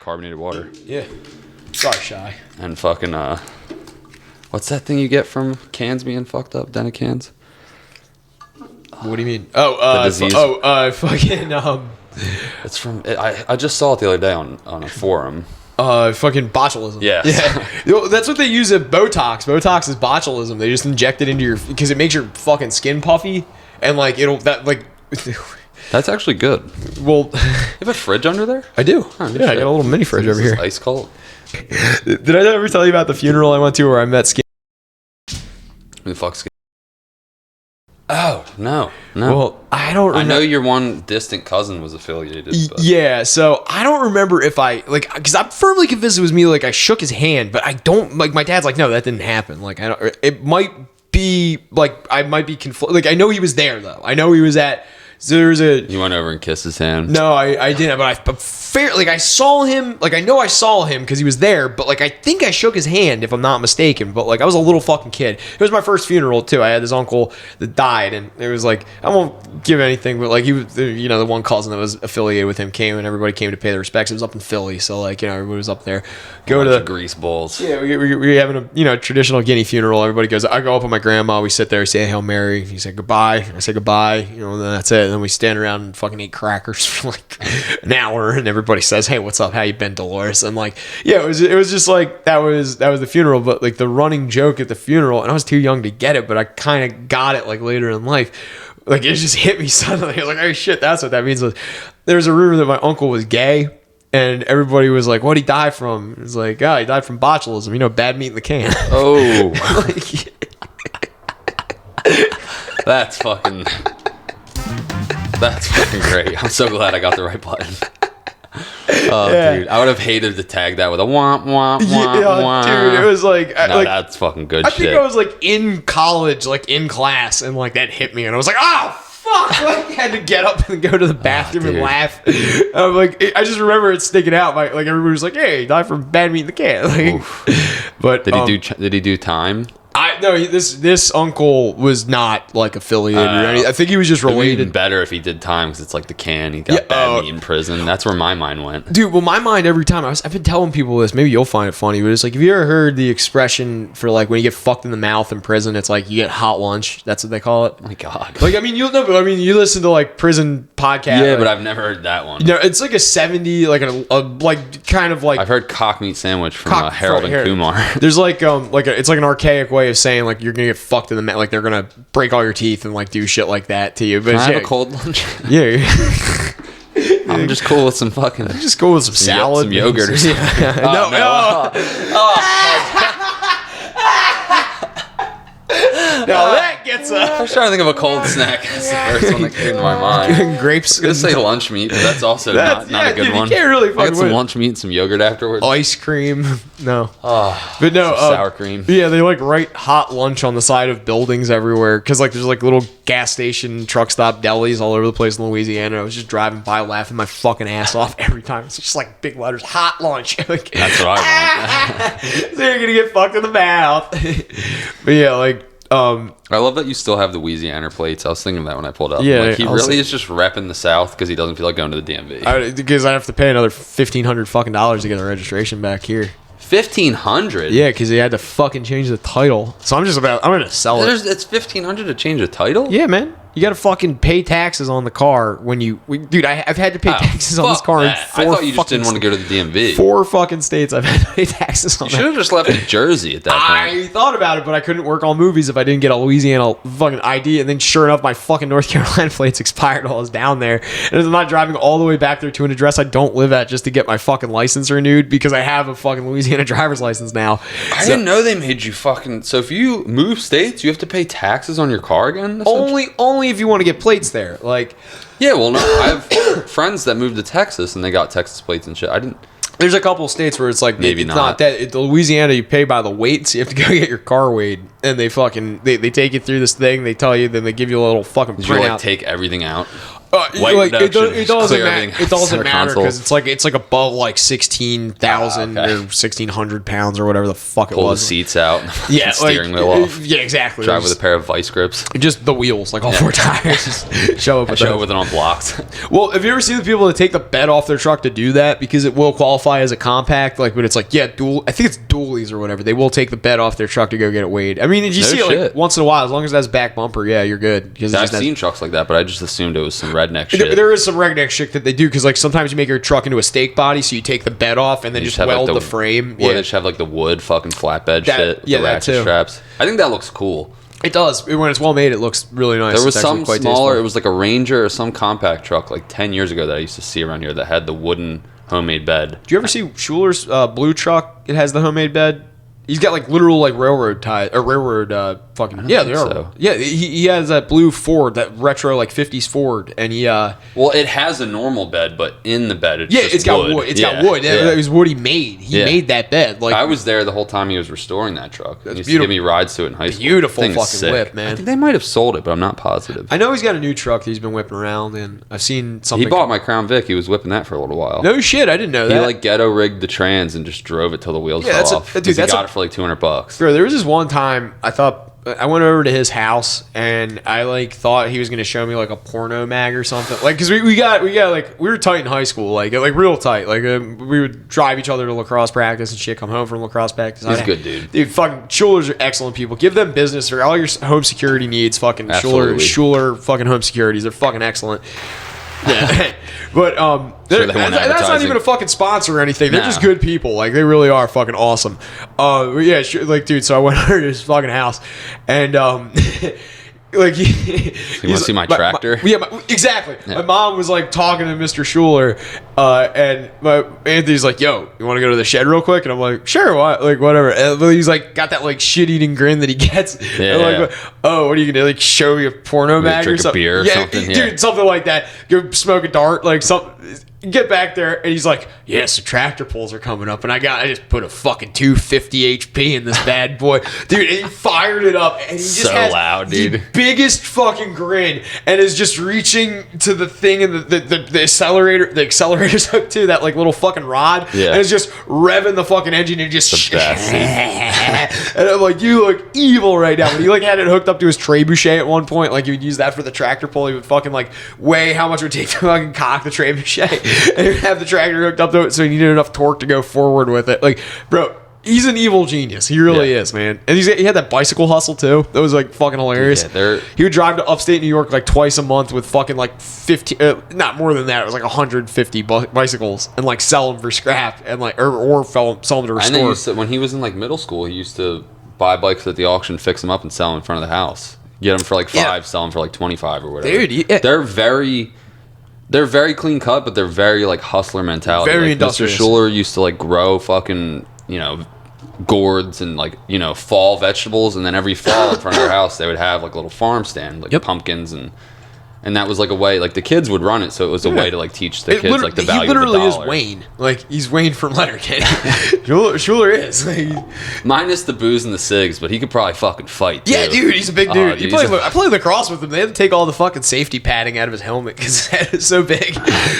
carbonated water. Yeah. Sorry, Shy. And fucking, what's that thing you get from cans being fucked up? Dented cans? What do you mean? Fucking, It's from, I just saw it the other day on a forum. fucking botulism. Yes. Yeah. You know, that's what they use at Botox. Botox is botulism. They just inject it into your, because it makes your fucking skin puffy, and like That's actually good. Well, You have a fridge under there? I do. Oh, yeah, I got a little mini fridge over here. Ice cold. Did I ever tell you about the funeral I went to where I met Skin? Who the fuck's? Oh, no. Well, I don't remember. I know your one distant cousin was affiliated. But. Yeah, so I don't remember if I, like, because I'm firmly convinced it was me, like, I shook his hand, but I don't, like, my dad's like, no, that didn't happen. Like, I don't, it might be, like, I might be like, I know he was there, though. I know he was at, so there was a... You went over and kissed his hand? No, I didn't, but I saw him, like, I know I saw him because he was there, but, like, I think I shook his hand, if I'm not mistaken, but, like, I was a little fucking kid. It was my first funeral, too. I had this uncle that died, and it was, like, I won't give anything, but, like, he was, you know, the one cousin that was affiliated with him came, and everybody came to pay their respects. It was up in Philly, so, like, you know, everybody was up there. Go to the grease balls. Yeah, we're having a, you know, traditional Guinea funeral. Everybody goes, I go up with my grandma, we sit there, say Hail Mary, he said goodbye, I say goodbye, you know, and then that's it. And then we stand around and fucking eat crackers for like an hour, and everybody says, hey, what's up, how you been, Dolores? And like, yeah, it was just like, that was the funeral. But like the running joke at the funeral, and I was too young to get it, but I kind of got it like later in life. Like it just hit me suddenly. I was like, oh shit, that's what that means. There was a rumor that my uncle was gay, and everybody was like, what'd he die from? It's like, oh, he died from botulism, you know, bad meat in the can. Oh. Like, That's fucking great. I'm so glad I got the right button. Oh, yeah. Dude, I would have hated to tag that with a womp, womp, womp, womp. Dude, it was like... that's fucking good shit. I think I was like in college, like in class, and like that hit me, and I was like, oh, fuck! Like, I had to get up and go to the bathroom and laugh. I'm like, I just remember it sticking out. Like everybody was like, hey, he died from bad meat in the can. Like, but did he do time? No, this uncle was not like affiliated or anything. I think he was just related. It would be better if he did time because it's like the can. He got bad meat in prison. That's where my mind went. Dude, well, my mind every time, I've been telling people this, maybe you'll find it funny, but it's like, have you ever heard the expression for like when you get fucked in the mouth in prison, it's like you get hot lunch? That's what they call it. Oh my God. Like, I mean, you listen to like prison podcasts. Yeah, like, but I've never heard that one. You know, it's like a 70, like a like kind of like. I've heard cock meat sandwich from Harold and Kumar. There's like it's like an archaic way of saying like you're gonna get fucked in the mouth, like they're gonna break all your teeth and like do shit like that to you. But Can I have a cold lunch? Yeah. I'm just cool with some fucking. Just cool with some salad, some yogurt or something. No, that gets I was trying to think of a cold snack. That's the first one that came to my mind. Grapes. I was gonna say lunch meat, but that's also not a good one. You can't really I got some lunch meat and some yogurt afterwards. Ice cream. No. But no. Sour cream. Yeah, they like write hot lunch on the side of buildings everywhere. Because like there's like little gas station, truck stop delis all over the place in Louisiana. I was just driving by laughing my fucking ass off every time. It's just like big letters, hot lunch. Like, that's what I want. So you're gonna get fucked in the mouth. But yeah, like I love that you still have the Louisiana plates. I was thinking that when I pulled up. Yeah, like, he really is just repping the South because he doesn't feel like going to the DMV. Because I have to pay another $1,500 fucking dollars to get the registration back here. $1,500? Yeah, because they had to fucking change the title. So I'm gonna sell it. It's $1,500 to change a title? Yeah, man. You got to fucking pay taxes on the car dude, I've had to pay taxes on this car in 4 I thought you just didn't want to go to the DMV. 4 fucking states I've had to pay taxes on. You should have just left it Jersey at that point. I thought about it, but I couldn't work all movies if I didn't get a Louisiana fucking ID. And then sure enough, my fucking North Carolina plates expired while I was down there. And I'm not driving all the way back there to an address I don't live at just to get my fucking license renewed because I have a fucking Louisiana driver's license now. I didn't know they made you fucking... So if you move states, you have to pay taxes on your car again? Only if you want to get plates there. Like, yeah, well, no, I have friends that moved to Texas and they got Texas plates and shit. There's a couple of states where it's like maybe it's not that. The Louisiana, you pay by the weight, so you have to go get your car weighed, and they fucking they take you through this thing. They tell you, then they give you a little fucking printout. Did you like take everything out? Weight reduction, it doesn't clear matter. everything. It doesn't Center matter console. because it's like above like 16,000 okay. or 1,600 pounds or whatever the fuck it Pull the was. seats out. Yeah, steering wheel off. Yeah, exactly. Drive with a pair of vice grips. Just the wheels, like all four tires. Just show up with those. With it on blocks. Well, have you ever seen the people that take the bed off their truck to do that because it will qualify as a compact? Like, but it's like, yeah, I think it's dualies or whatever. They will take the bed off their truck to go get it weighed. I mean, you see it like once in a while. As long as it has back bumper, yeah, you're good. Because I've seen trucks like that, but I just assumed it was some redneck shit. There is some redneck shit that they do because like sometimes you make your truck into a steak body, so you take the bed off and then just weld the frame. Or they just have like the wood fucking flatbed shit. Yeah, the that ratchet too. straps. I think that looks cool. It does. When it's well made, it looks really nice. There was It's actually some quite smaller, tasteful. it was like a Ranger or some compact truck like 10 years ago that I used to see around here that had the wooden homemade bed. Do you ever see Schuler's blue truck? It has the homemade bed. He's got like literal like railroad tie or railroad fucking yeah they are so. Yeah, he has that blue Ford, that retro like 50s Ford, and he well, it has a normal bed, but in the bed it's just it's got wood. It's got wood. It was what he made. He made that bed. Like I was there the whole time he was restoring that truck. He used to beautiful. give me rides to it in high school. Beautiful Thing is fucking sick. whip, man. I think they might have sold it, but I'm not positive. I know he's got a new truck that he's been whipping around, and I've seen something. He bought my Crown Vic. He was whipping that for a little while. No shit, I didn't know that. He like ghetto rigged the trans and just drove it till the wheels fell off. dude, He got it for like $200. Bro, there was this one time I went over to his house and I like thought he was gonna show me like a porno mag or something. Like, cause we got like we were tight in high school, like real tight. Like we would drive each other to lacrosse practice and shit. Come home from lacrosse practice. He's a good dude. Dude, fucking Schulers are excellent people. Give them business for all your home security needs. Fucking Schuler fucking home securities. They're fucking excellent. Yeah, but that's not even a fucking sponsor or anything. They're just good people. Like they really are fucking awesome. Yeah, like dude. So I went over to his fucking house, and like you want to see my tractor? Exactly. Yeah. My mom was like talking to Mr. Schuler, and Anthony's like, "Yo, you want to go to the shed real quick?" And I'm like, "Sure, like whatever." And he's like, got that like shit-eating grin that he gets. Yeah. And like, oh, what are you gonna like show me a porno mag or something? Beer or something? Dude, something like that. Go smoke a dart, like something. Get back there, and he's like, "Yes, the tractor pulls are coming up," and I just put a fucking 250 HP in this bad boy, dude. And he fired it up, and he just has loud, dude. The biggest fucking grin, and is just reaching to the thing and the accelerator. The accelerator's hooked to that like little fucking rod, and it's just revving the fucking engine and just. The best. And I'm like, you look evil right now. When he like had it hooked up to his trebuchet at one point, like he would use that for the tractor pull. He would fucking like weigh how much it would take to fucking cock the trebuchet. And he'd have the tractor hooked up to it so he needed enough torque to go forward with it. Like, bro, he's an evil genius. He really is, man. And he had that bicycle hustle too. That was like fucking hilarious. Yeah, he would drive to upstate New York like twice a month with fucking like 15, not more than that. It was like 150 bicycles and like sell them for scrap and like or sell them to restore. And then when he was in like middle school, he used to buy bikes at the auction, fix them up, and sell them in front of the house. Get them for like $5, sell them for like $25 or whatever. Dude, they're very clean cut, but they're very like hustler mentality. Very like, industrious. Mr. Schuler used to like grow fucking, gourds and like, fall vegetables, and then every fall in front of their house they would have like a little farm stand, like pumpkins, and that was like a way, like the kids would run it, so it was a way to like teach the kids like the value of the dollar. He literally is Wayne. Like he's Wayne from Letterkenny. Schuler is. Minus the booze and the cigs, but he could probably fucking fight too. Yeah, dude, he's a big dude. I played lacrosse with him. They had to take all the fucking safety padding out of his helmet because his head is so big.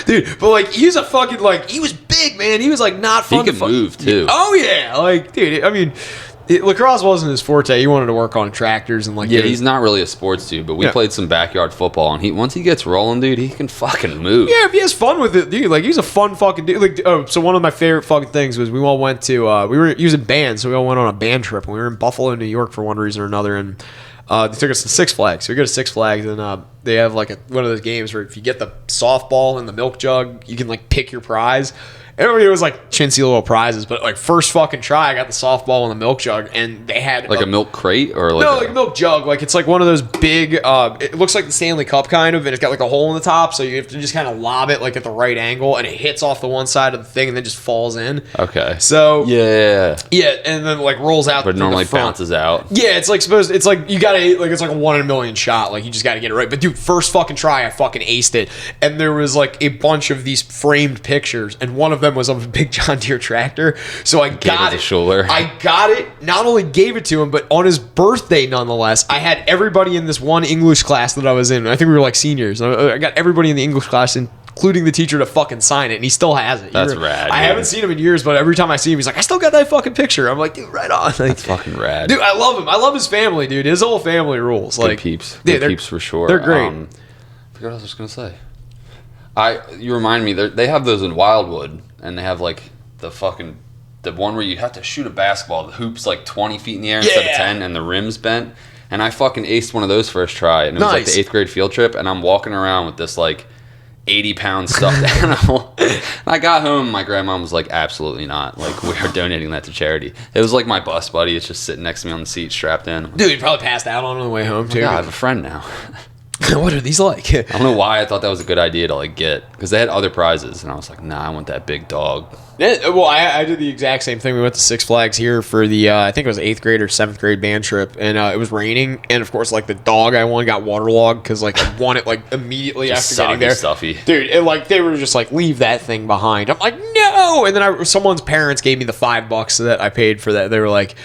Dude, but like he's a fucking like, he was big, man. He was like not fun he could move too. Oh yeah, like dude, I mean, lacrosse wasn't his forte. He wanted to work on tractors and like. Yeah, he's not really a sports dude, but we played some backyard football, and once he gets rolling, dude, he can fucking move. Yeah, if he has fun with it, dude. Like he's a fun fucking dude. Like, so one of my favorite fucking things was we all went to. We were using bands, so we all went on a band trip, and we were in Buffalo, New York, for one reason or another, and they took us to Six Flags. So we go to Six Flags, and they have like one of those games where if you get the softball in the milk jug, you can like pick your prize. Everybody was like chintzy little prizes, but like first fucking try, I got the softball in the milk jug, and they had like a milk crate or like like a milk jug. Like it's like one of those big. It looks like the Stanley Cup kind of, and it's got like a hole in the top, so you have to just kind of lob it like at the right angle, and it hits off the one side of the thing, and then just falls in. Okay. So yeah, and then like rolls out. But normally bounces out. Yeah, it's like supposed. It's like you gotta like it's like a 1 in a million shot. Like you just gotta get it right. But dude, first fucking try, I fucking aced it, and there was like a bunch of these framed pictures, and one of them was of a big John Deere tractor. So I got it. Schuler. I got it. Not only gave it to him, but on his birthday, nonetheless, I had everybody in this one English class that I was in. I think we were like seniors. I got everybody in the English class, including the teacher, to fucking sign it, and he still has it. That's rad. I haven't seen him in years, but every time I see him, he's like, I still got that fucking picture. I'm like, dude, right on. Like, that's fucking rad. Dude, I love him. I love his family, dude. His whole family rules. Good Like peeps. Yeah, Good peeps for sure. They're great. I forgot what I was gonna say. You remind me. They have those in Wildwood, and they have like the one where you have to shoot a basketball. The hoop's like 20 feet in the air instead of 10, and the rim's bent. And I fucking aced one of those first try, and it was like the 8th grade field trip, and I'm walking around with this like 80-pound stuffed animal. And I got home, my grandma was like, absolutely not. Like, we are donating that to charity. It was like my bus buddy. It's just sitting next to me on the seat, strapped in. Dude, you probably passed out on the way home too. Yeah, I have a friend now. What are these like? I don't know why I thought that was a good idea to like get, because they had other prizes, and I was like, nah, I want that big dog. Yeah, well, I did the exact same thing. We went to Six Flags here for the I think it was 8th grade or 7th grade band trip, and it was raining, and of course, like the dog I won got waterlogged because like I won it like immediately Just after getting there. Stuffy. Dude, like they were just like, leave that thing behind. I'm like, no, and then someone's parents gave me the $5 that I paid for that. They were like,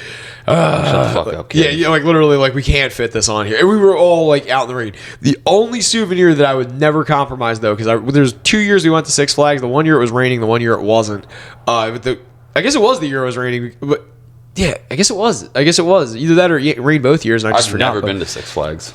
shut the fuck up, kid. Yeah, like literally, like we can't fit this on here. And we were all like out in the rain. The only souvenir that I would never compromise though, because there's 2 years we went to Six Flags. The one year it was raining, the one year it wasn't. But I guess it was the year it was raining. But yeah, I guess it was. Either that or it rained both years. And I just I've never been to Six Flags.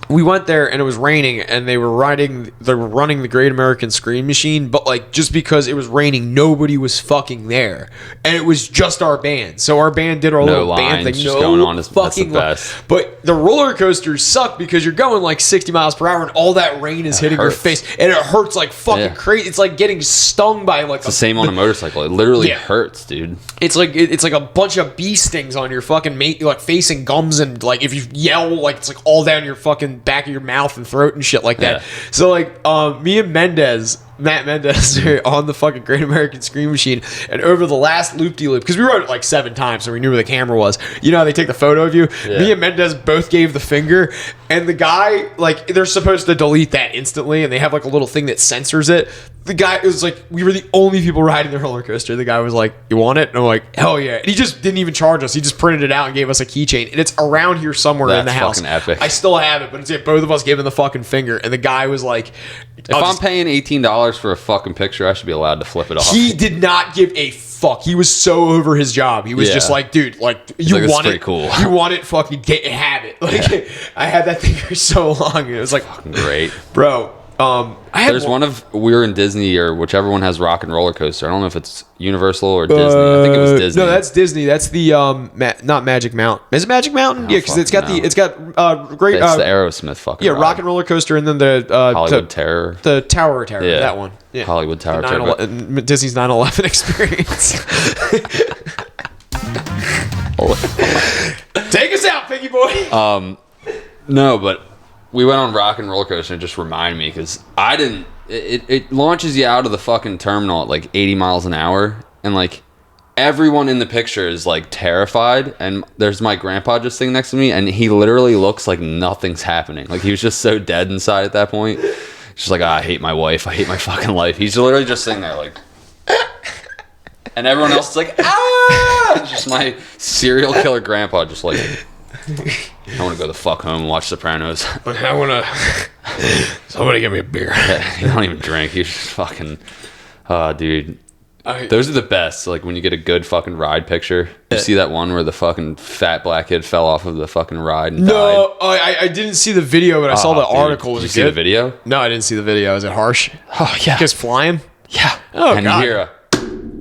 We went there and it was raining, and they were running the Great American Scream Machine, but like just because it was raining, nobody was fucking there, and it was just our band. So our band did our little band thing. Just going on that's the best. But the roller coasters suck because you're going like 60 miles per hour, and all that rain is hitting your face, and it hurts like fucking crazy. It's like getting stung by like. It's the same on a motorcycle. It literally hurts, dude. It's like a bunch of bee stings on your fucking like face and gums, and like if you yell, like it's like all down your fucking back of your mouth and throat and shit like that. So like me and Matt Mendez are on the fucking Great American Scream Machine, and over the last loop-de-loop, because we rode it like 7 times, so we knew where the camera was. You know how they take the photo of you? Yeah. Me and Mendez both gave the finger, and the guy, like, they're supposed to delete that instantly, and they have like a little thing that censors it. The guy was like, we were the only people riding the roller coaster. The guy was like, you want it? And I'm like, hell yeah. And he just didn't even charge us. He just printed it out and gave us a keychain. And it's around here somewhere in the house. That's fucking epic. I still have it, but it's both of us giving the fucking finger. And the guy was like, if I'm paying $18 for a fucking picture, I should be allowed to flip it off. He did not give a fuck. He was so over his job. He was just like, dude, like, you want it? Cool. You want it? Fucking have it. Like, I had that thing for so long. It was like, fucking great. Bro. There's we were in Disney or whichever one has Rock and Roller Coaster. I don't know if it's Universal or Disney. I think it was Disney. No, that's Disney. That's the not Magic Mountain. Is it Magic Mountain? Yeah, because it's got great. It's the Aerosmith fucking. ride. Rock and Roller Coaster, and then the Hollywood Terror, the Tower of Terror. Yeah. That one. Yeah. Hollywood Tower Terror. Disney's 9/11 experience. Take us out, Piggy boy. No, but. We went on Rock and Roller Coaster, and it just reminded me because I didn't. It launches you out of the fucking terminal at like 80 miles an hour, and like everyone in the picture is like terrified. And there's my grandpa just sitting next to me, and he literally looks like nothing's happening. Like he was just so dead inside at that point. Just like, I hate my wife. I hate my fucking life. He's literally just sitting there like, and everyone else is like, ah! It's just my serial killer grandpa, just like. I want to go the fuck home and watch Sopranos. I want to. Somebody give me a beer. Yeah, he don't even drink. He's just fucking. Dude. Those are the best. Like when you get a good fucking ride picture. You see that one where the fucking fat black kid fell off of the fucking ride and died? No, I didn't see the video, but I saw the article. Did you see the video? No, I didn't see the video. Is it harsh? Oh, yeah. Just flying? Yeah. Oh, and God. you hear a.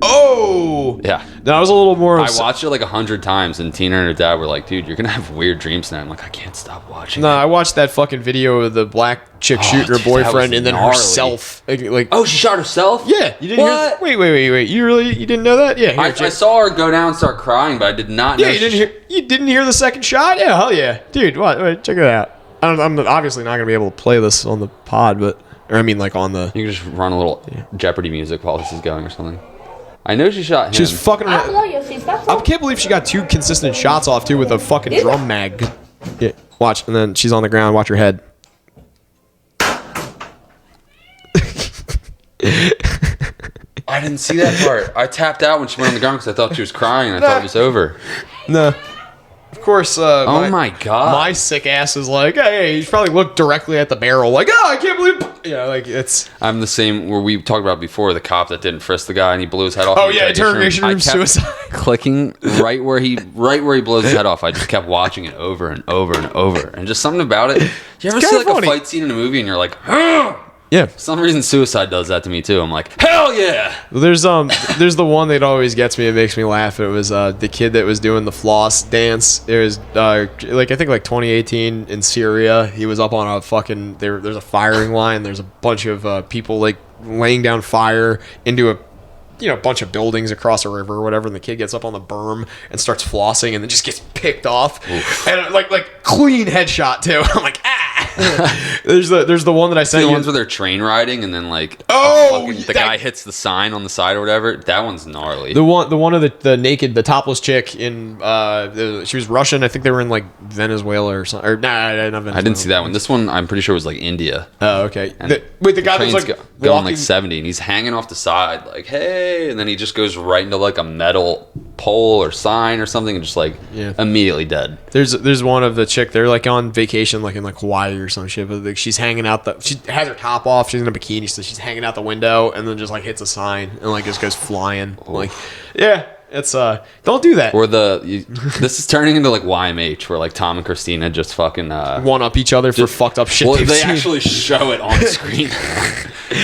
Oh! Yeah. That was a little more... I watched it like 100 times, and Tina and her dad were like, dude, you're going to have weird dreams now. I'm like, I can't stop watching I watched that fucking video of the black chick shooting her boyfriend and then herself. Like, oh, she shot herself? Yeah. You didn't what? Hear... Wait. You didn't know that? Yeah. Here, I saw her go down and start crying, but I did not know. Yeah, you didn't hear the second shot? Yeah, hell yeah. Dude, what? Wait, check it out. I'm obviously not going to be able to play this on the pod, but... Or I mean, like on the... You can just run a little Jeopardy music while this is going or something. I know she shot him. She's fucking around. I can't believe she got 2 consistent shots off, too, with a fucking drum mag. Yeah, watch. And then she's on the ground. Watch her head. I I didn't see that part. I tapped out when she went on the ground because I thought she was crying and I thought it was over. No. Of course, oh my god, my sick ass is like, hey, he probably looked directly at the barrel, like, oh, I can't believe, like it's. I'm the same where we talked about before, the cop that didn't frisk the guy and he blew his head off. Oh yeah, interrogation room suicide. Clicking right where he blows his head off. I just kept watching it over and over and over, and just something about it. You ever see like a fight scene in a movie and you're like, oh! Yeah. For some reason, Suicide does that to me too. I'm like, hell yeah. There's the one that always gets me. It makes me laugh. It was the kid that was doing the floss dance. It was like I think like 2018 in Syria. He was up on a fucking there's a firing line. There's a bunch of people like laying down fire into a bunch of buildings across a river or whatever, and the kid gets up on the berm and starts flossing and then just gets picked off. Oof. And like clean headshot too. I'm like, ah. there's the one that I sent you. The ones where they're train riding and then like the guy hits the sign on the side or whatever. That one's gnarly. The one of the topless chick in she was Russian. I think they were in like Venezuela or something. Or not Venezuela. I didn't see that one. This one I'm pretty sure was like India. Oh, okay. The guy that's like going like 70 and he's hanging off the side like, hey, and then he just goes right into like a metal pole or sign or something and just like immediately dead. There's one of the chick, they're like on vacation like in like Hawaii or some shit, but like she's hanging out she has her top off, she's in a bikini, so she's hanging out the window and then just like hits a sign and like just goes flying. Like, yeah, it's don't do that. Or this is turning into like YMH where like Tom and Christina just fucking one up each other for fucked up shit. Well, they actually show it on screen.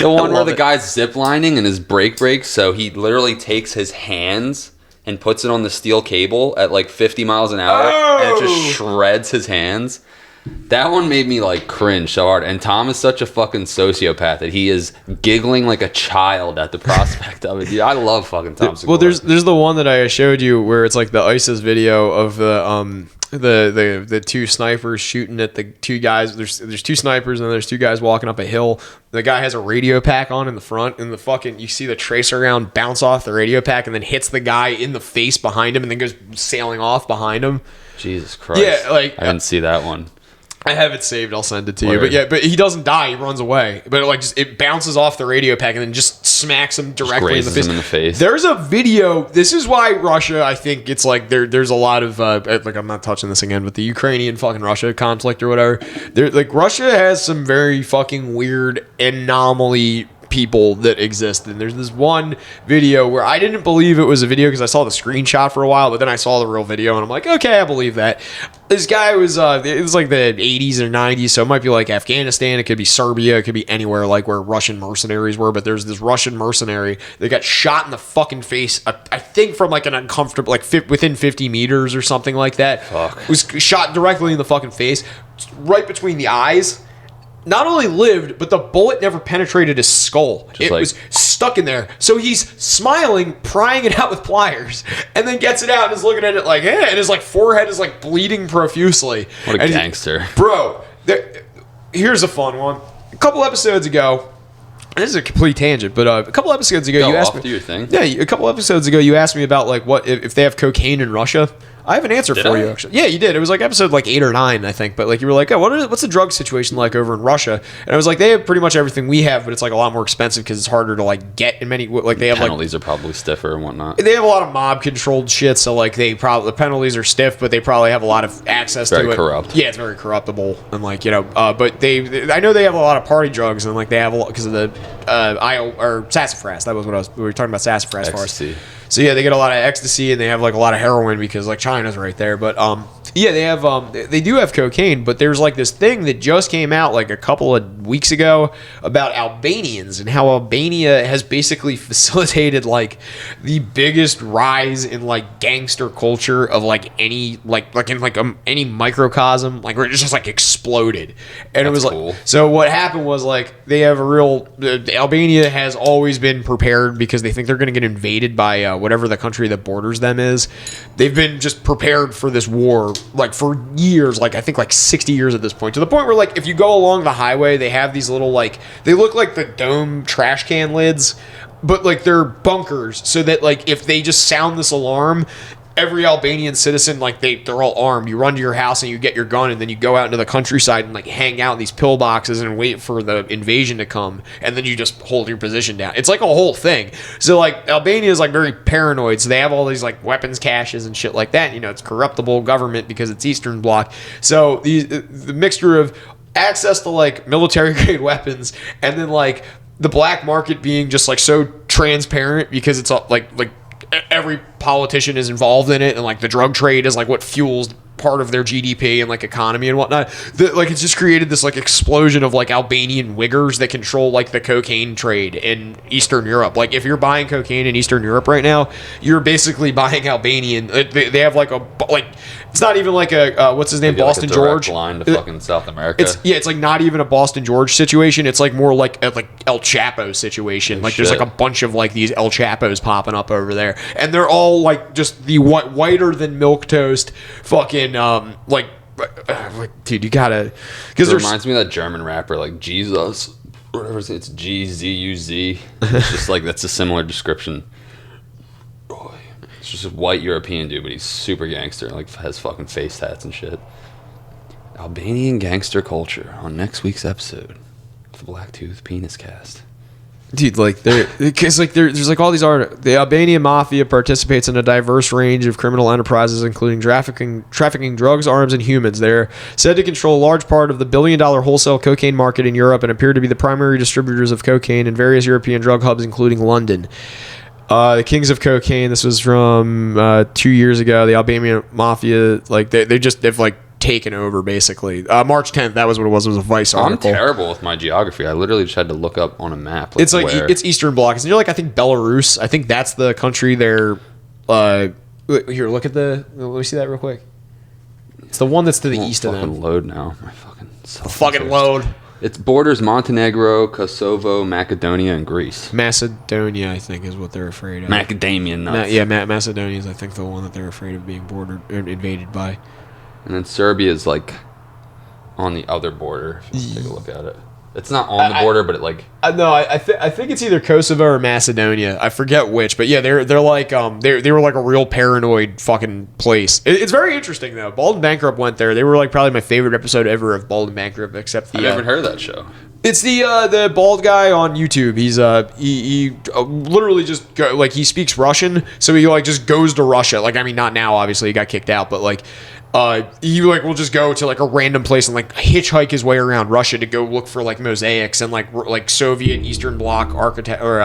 The one where the guy's ziplining and his brake breaks, so he literally takes his hands and puts it on the steel cable at like 50 miles an hour and it just shreds his hands. That one made me like cringe so hard. And Tom is such a fucking sociopath that he is giggling like a child at the prospect of it. Dude, I love fucking Tom Segura. Well, there's the one that I showed you where it's like the ISIS video of the two snipers shooting at the two guys. There's two snipers and there's two guys walking up a hill. The guy has a radio pack on in the front, and you see the tracer round bounce off the radio pack and then hits the guy in the face behind him and then goes sailing off behind him. Jesus Christ. Yeah, like I didn't see that one. I have it saved. I'll send it to you. But he doesn't die. He runs away. But it bounces off the radio pack and then just smacks him directly in the face. There's a video. This is why Russia, I think it's like there's a lot of like I'm not touching this again, but the Ukrainian fucking Russia conflict or whatever. Like Russia has some very fucking weird anomaly people that exist, and there's this one video where I didn't believe it was a video because I saw the screenshot for a while, but then I saw the real video and I'm like, okay, I believe that. This guy was it was like the 80s or 90s, so it might be like Afghanistan, it could be Serbia, it could be anywhere like where Russian mercenaries were, but there's this Russian mercenary that got shot in the fucking face, I think from like an uncomfortable, like within 50 meters or something like that. Fuck. Was shot directly in the fucking face, right between the eyes. Not only lived, but the bullet never penetrated his skull. It was stuck in there. So he's smiling, prying it out with pliers, and then gets it out and is looking at it like, eh, and his like forehead is like bleeding profusely. What a gangster. Bro, here's a fun one. A couple episodes ago, this is a complete tangent, but a couple episodes ago you asked me. Your thing. Yeah, a couple episodes ago you asked me about like what if they have cocaine in Russia. I have an answer for you, actually. Yeah, you did. It was like episode like 8 or 9, I think. But like you were like, oh, what's the drug situation like over in Russia? And I was like, they have pretty much everything we have, but it's like a lot more expensive because it's harder to like get in many. Like they have penalties are probably stiffer and whatnot. They have a lot of mob controlled shit, so like the penalties are stiff, but they probably have a lot of access to it. Very corrupt. Yeah, it's very corruptible, and like but I know they have a lot of party drugs, and like they have a lot because of the or sassafras. That was what we were talking about, sassafras. Ecstasy. So yeah, they get a lot of ecstasy and they have like a lot of heroin because like China's right there. But yeah, they do have cocaine, but there's like this thing that just came out like a couple of weeks ago about Albanians and how Albania has basically facilitated like the biggest rise in like gangster culture of like any any microcosm, like where it just like exploded. And it was cool. Like, so what happened was like they have Albania has always been prepared because they think they're going to get invaded by whatever the country that borders them is. They've been just prepared for this war like for years, like I think like 60 years at this point, to the point where like if you go along the highway, they have these little like they look like the dome trash can lids, but like they're bunkers so that like if they just sound this alarm, every Albanian citizen, like they're all armed. You run to your house and you get your gun, and then you go out into the countryside and like hang out in these pillboxes and wait for the invasion to come, and then you just hold your position down. It's like a whole thing. So like Albania is like very paranoid, so they have all these like weapons caches and shit like that. You know, it's corruptible government because it's Eastern Bloc. So the mixture of access to like military grade weapons, and then like the black market being just like so transparent because it's all like every politician is involved in it, and like the drug trade is like what fuels part of their GDP and like economy and whatnot. Like it's just created this like explosion of like Albanian wiggers that control like the cocaine trade in Eastern Europe. Like if you're buying cocaine in Eastern Europe right now, you're basically buying Albanian. They have like it's not even like a what's his name, Boston like a George line to fucking South America. It's like not even a Boston George situation. It's like more like El Chapo situation. Like there's like a bunch of like these El Chapos popping up over there, and they're all like just the whiter than milk toast fucking like dude, you gotta, because it reminds me of that German rapper like Jesus, whatever it's GZUZ. It's just like that's a similar description. It's just a white European dude, but he's super gangster, like has fucking face tats and shit. Albanian gangster culture on next week's episode of the Blacktooth Penis Cast. Dude, like there's like all these the Albanian mafia participates in a diverse range of criminal enterprises, including trafficking drugs, arms, and humans. They're said to control a large part of the billion-dollar wholesale cocaine market in Europe and appear to be the primary distributors of cocaine in various European drug hubs, including London. The Kings of Cocaine. This was from 2 years ago. The Albanian mafia, like they've like taken over basically. March 10th, that was what it was. It was a Vice article. I'm terrible with my geography. I literally just had to look up on a map. It's like it's Eastern Bloc. And you're like, I think Belarus. I think that's the country there. Here, look at let me see that real quick. It's the one that's to the east of them. Load now. My fucking load. It borders Montenegro, Kosovo, Macedonia, and Greece. Macedonia, I think, is what they're afraid of. Macadamian nuts. Macedonia is, I think, the one that they're afraid of being invaded by. And then Serbia is like on the other border. If you take a look at it, it's not on the border, but it like. No, I think it's either Kosovo or Macedonia. I forget which, but yeah, they're like they were like a real paranoid fucking place. It's very interesting though. Bald and Bankrupt went there. They were like probably my favorite episode ever of Bald and Bankrupt, except the. I haven't heard of that show. It's the bald guy on YouTube. He's he literally just he speaks Russian, so he like just goes to Russia. Like, I mean, not now, obviously, he got kicked out, but like. He like will just go to like a random place and like hitchhike his way around Russia to go look for like mosaics and like Soviet Eastern Bloc architect, or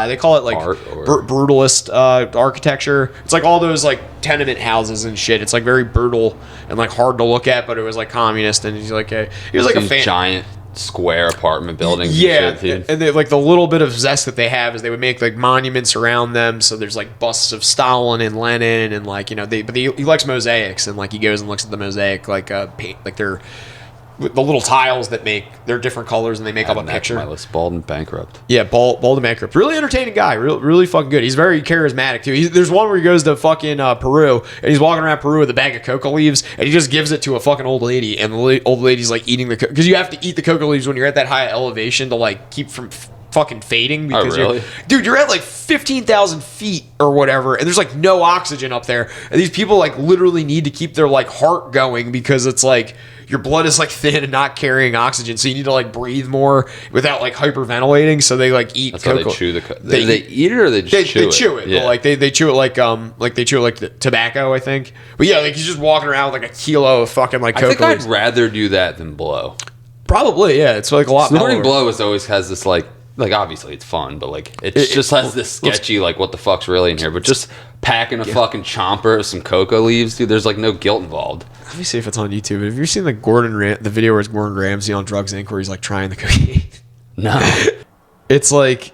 they call it like brutalist architecture. It's like all those like tenement houses and shit. It's like very brutal and like hard to look at, but it was like communist, and he was like a fan. Giant square apartment buildings. Yeah, and they, like the little bit of zest that they have is they would make like monuments around them. So there's like busts of Stalin and Lenin, and like, you know, he likes mosaics, and like he goes and looks at the mosaic like paint, like they're the little tiles that make they're different colors, and they make up a picture. My list, Bald and Bankrupt. Yeah, Bald and Bankrupt. Really entertaining guy. Really fucking good. He's very charismatic too. There's one where he goes to fucking Peru, and he's walking around Peru with a bag of coca leaves, and he just gives it to a fucking old lady, and the old lady's like eating the because you have to eat the coca leaves when you're at that high elevation to like keep from fucking fading, because you're at like 15,000 feet or whatever, and there's like no oxygen up there, and these people like literally need to keep their like heart going because it's like your blood is like thin and not carrying oxygen, so you need to like breathe more without like hyperventilating. So they like eat. That's how they chew the. They eat it, or they just chew it. They chew it. Yeah. But, like they chew it like they chew it like the tobacco, I think. But yeah, like he's just walking around with like a kilo of fucking like coca. I think I'd rather do that than blow. Probably, yeah. It's like a lot. Snorting blow always has this like obviously it's fun, but like it just has this sketchy like what the fuck's really in here. But just packing a fucking chomper of some coca leaves, dude, there's like no guilt involved. Let me see if it's on YouTube. Have you seen the the video where it's Gordon Ramsay on Drugs Inc. where he's like trying the cocaine? No. It's like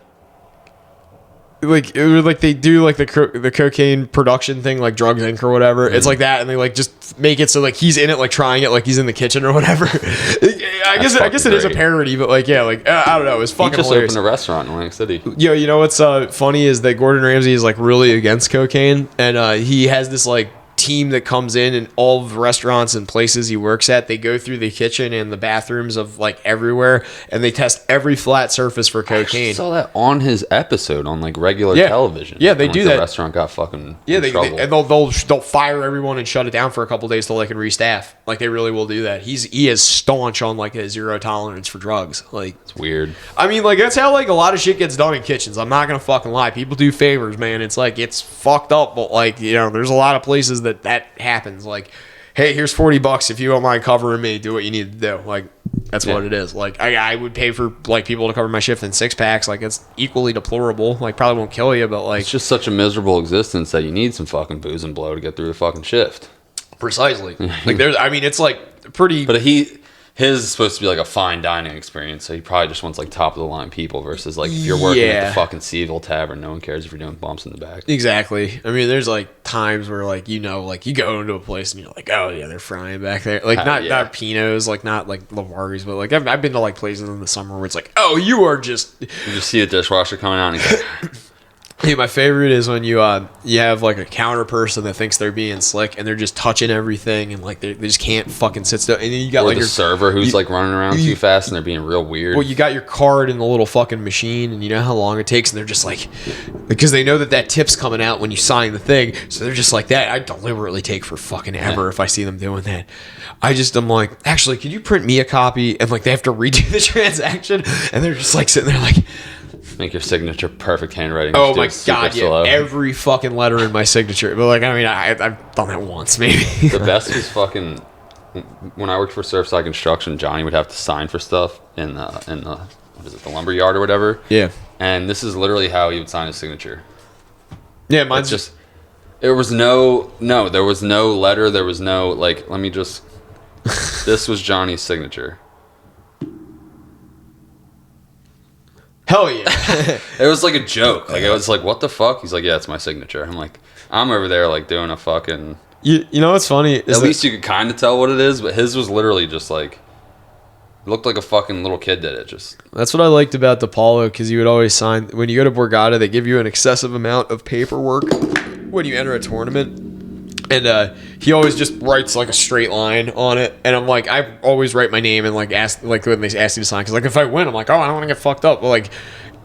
they do like the cocaine production thing, like Drugs Inc. or whatever. It's like that, and they like just make it so like he's in it, like trying it, like he's in the kitchen or whatever. I guess it is a parody, but like I don't know. It's fucking hilarious. He just opened a restaurant in Atlantic City. Yo, you know what's funny is that Gordon Ramsay is like really against cocaine, and he has this like team that comes in and all of the restaurants and places he works at, they go through the kitchen and the bathrooms of like everywhere, and they test every flat surface for cocaine. I saw that on his episode on like regular television. Yeah, they and, do like, that. The restaurant got fucking and they'll fire everyone and shut it down for a couple days till they can restaff. Like, they really will do that. He is staunch on like a zero tolerance for drugs. Like, it's weird. I mean, like, that's how like a lot of shit gets done in kitchens. I'm not gonna fucking lie. People do favors, man. It's like, it's fucked up, but like, you know, there's a lot of places that happens. Like, hey, here's $40 if you don't mind covering me. Do what you need to do. Like, that's what it is. Like, I would pay for like people to cover my shift in 6-packs. Like, it's equally deplorable. Like, probably won't kill you, but like, It's just such a miserable existence that you need some fucking booze and blow to get through the fucking shift. Precisely. Like, there's, I mean, it's like pretty. But his is supposed to be like a fine dining experience, so he probably just wants like top of the line people versus like if you're working at the fucking Seaville Tavern, no one cares if you're doing bumps in the back. Exactly. I mean, there's like times where like, you know, like you go into a place and you're like, oh yeah, they're frying back there. Like not Pino's, like not like Lavari's, but like I've been to like places in the summer where it's like, oh, you are just. You just see a dishwasher coming out and he's like, Hey, my favorite is when you have like a counter person that thinks they're being slick and they're just touching everything and like they just can't fucking sit still. And then you got or like the server who's like running around too fast and they're being real weird. Well, you got your card in the little fucking machine and you know how long it takes and they're just like, because they know that tip's coming out when you sign the thing, so they're just like that. I deliberately take for fucking ever if I see them doing that. I'm like, actually, could you print me a copy? And like they have to redo the transaction and they're just like sitting there like, make your signature perfect handwriting. Oh my god, yeah, slow. every fucking letter in my signature. But like, I mean, I've done that once maybe. The best was fucking when I worked for Surfside Construction. Johnny would have to sign for stuff in the what is it, the lumber yard or whatever. Yeah. And this is literally how he would sign his signature. Yeah, mine's just. There was no letter. There was no like. Let me just. This was Johnny's signature. Hell yeah. It was like a joke. Like, it was like, what the fuck? He's like, yeah, it's my signature. I'm like, I'm over there like doing a fucking. You know what's funny? At least you could kind of tell what it is, but his was literally just like. Looked like a fucking little kid did it. Just. That's what I liked about DePaulo, because you would always sign when you go to Borgata. They give you an excessive amount of paperwork when you enter a tournament. And he always just writes like a straight line on it, and I'm like, I always write my name and like ask like when they ask you to sign, because like if I win, I'm like, oh, I don't want to get fucked up, but like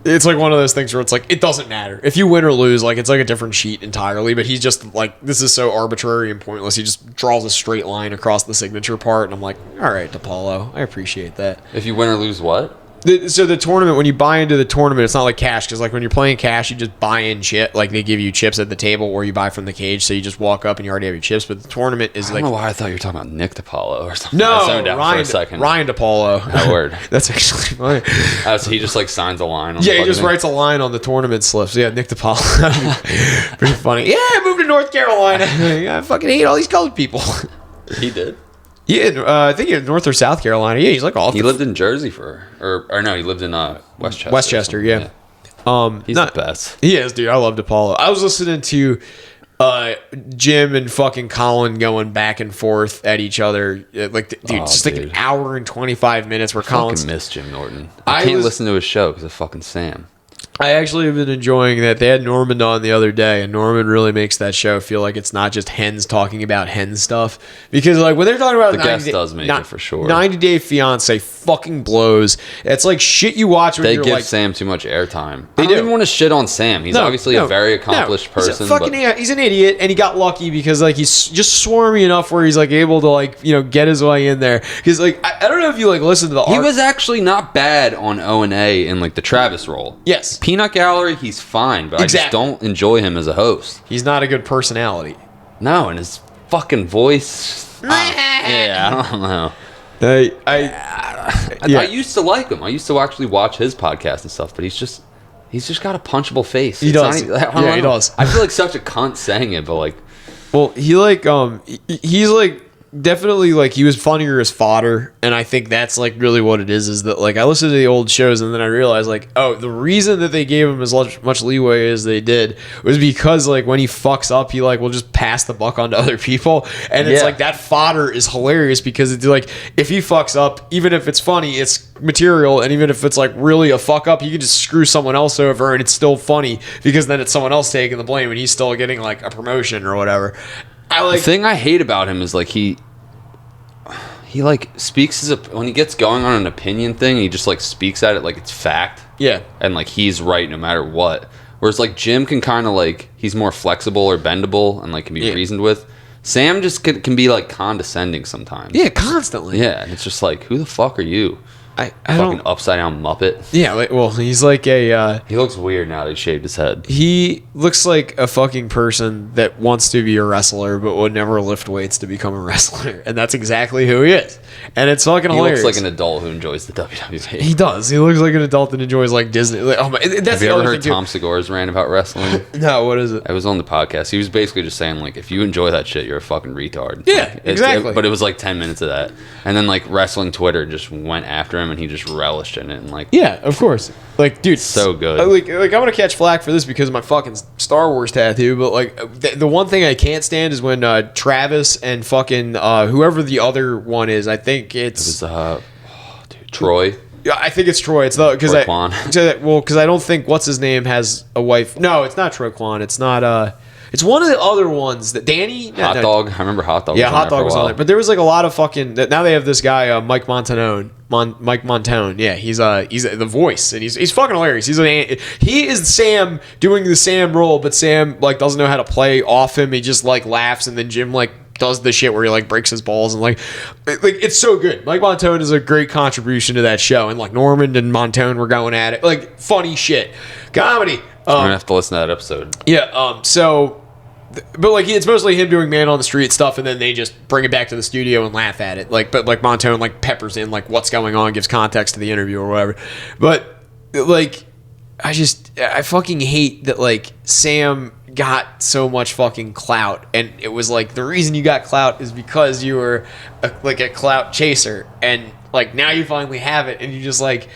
it's like one of those things where it's like it doesn't matter if you win or lose, like it's like a different sheet entirely. But he's just like, this is so arbitrary and pointless. He just draws a straight line across the signature part, and I'm like, all right, DePaulo, I appreciate that. If you win or lose, what? So the tournament, when you buy into the tournament, it's not like cash, because like when you're playing cash, you just buy in shit. Like they give you chips at the table, or you buy from the cage, so you just walk up and you already have your chips. But the tournament is I don't know why I thought you were talking about Nick DePaulo or something. No, I zoned out for a second. Ryan DePaulo. That word. That's actually funny. So he just like signs a line. On Yeah, he just writes a line on the tournament slips. Yeah, Nick DePaulo. Pretty funny. Yeah, I moved to North Carolina. I fucking hate all these colored people. He did. Yeah, I think in North or South Carolina. Yeah, he's like all. He lived in Jersey or no, he lived in Westchester. Westchester, yeah. He's the best. He is, dude. I love DePaulo. I was listening to Jim and fucking Colin going back and forth at each other, like, dude, just like an hour and 25 minutes where Colin. I miss Jim Norton. I can't listen to his show because of fucking Sam. I actually have been enjoying that. They had Norman on the other day, and Norman really makes that show feel like it's not just hens talking about hen stuff. Because like when they're talking about the guest does make it for sure. 90 Day Fiance fucking blows. It's like shit you watch when they you're give like, Sam too much airtime. They I don't even want to shit on Sam. He's obviously a very accomplished person. He's an idiot, and he got lucky because like he's just swarmy enough where he's like able to like, you know, get his way in there. Because like I don't know if you like listen to the. He was actually not bad on O&A in like the Travis role. Yes. Peanut Gallery, he's fine, but exactly. I just don't enjoy him as a host. He's not a good personality. No, and his fucking voice. I don't know. I used to like him. I used to actually watch his podcast and stuff, but he's just got a punchable face. He does. He does. I feel like such a cunt saying it, but like, well, he like he's like definitely like he was funnier as fodder, and I think that's like really what it is that like I listened to the old shows and then I realized like, oh, the reason that they gave him as much leeway as they did was because like when he fucks up, he like will just pass the buck on to other people, and it's like that fodder is hilarious because it's like if he fucks up, even if it's funny, it's material, and even if it's like really a fuck up, he can just screw someone else over and it's still funny because then it's someone else taking the blame and he's still getting like a promotion or whatever. The thing I hate about him is like he like speaks when he gets going on an opinion thing, he just like speaks at it like it's fact. Yeah. And like he's right no matter what. Whereas like Jim can kind of like, he's more flexible or bendable and like can be reasoned with. Sam just can be like condescending sometimes. Yeah, constantly. Yeah, and it's just like, who the fuck are you? I fucking don't... upside down Muppet. Yeah, well, he's like a... he looks weird now that he shaved his head. He looks like a fucking person that wants to be a wrestler but would never lift weights to become a wrestler. And that's exactly who he is. And it's fucking hilarious. He looks like an adult who enjoys the WWE. He does. He looks like an adult that enjoys like Disney. Like, oh my, that's Have you ever heard Tom Segura's rant about wrestling? No, what is it? I was on the podcast. He was basically just saying like, if you enjoy that shit, you're a fucking retard. Yeah, like, exactly. But it was like 10 minutes of that. And then like wrestling Twitter just went after him and he just relished in it and like, yeah, of course, like, dude, so good. Like I'm gonna catch flack for this because of my fucking Star Wars tattoo, but like the one thing I can't stand is when Travis and fucking whoever the other one is, I think it was Troy. Yeah, I think it's Troy. It's the because I don't think what's his name has a wife. No, it's not Troy Kwan. It's not it's one of the other ones that Danny Dog. I remember Hot Dog. Yeah, Hot Dog was on there. But there was like a lot of fucking. Now they have this guy Mike Montone. Mike Montone. Yeah, he's the voice and he's fucking hilarious. He is Sam doing the Sam role, but Sam like doesn't know how to play off him. He just like laughs and then Jim like does the shit where he like breaks his balls and like it's so good. Mike Montone is a great contribution to that show, and like Norman and Montone were going at it like funny shit, comedy. I'm gonna have to listen to that episode. Yeah. But like it's mostly him doing man on the street stuff, and then they just bring it back to the studio and laugh at it. But Montone like peppers in like what's going on, gives context to the interview or whatever. But like I fucking hate that like Sam got so much fucking clout, and it was like the reason you got clout is because you were a clout chaser, and like now you finally have it, and you just like.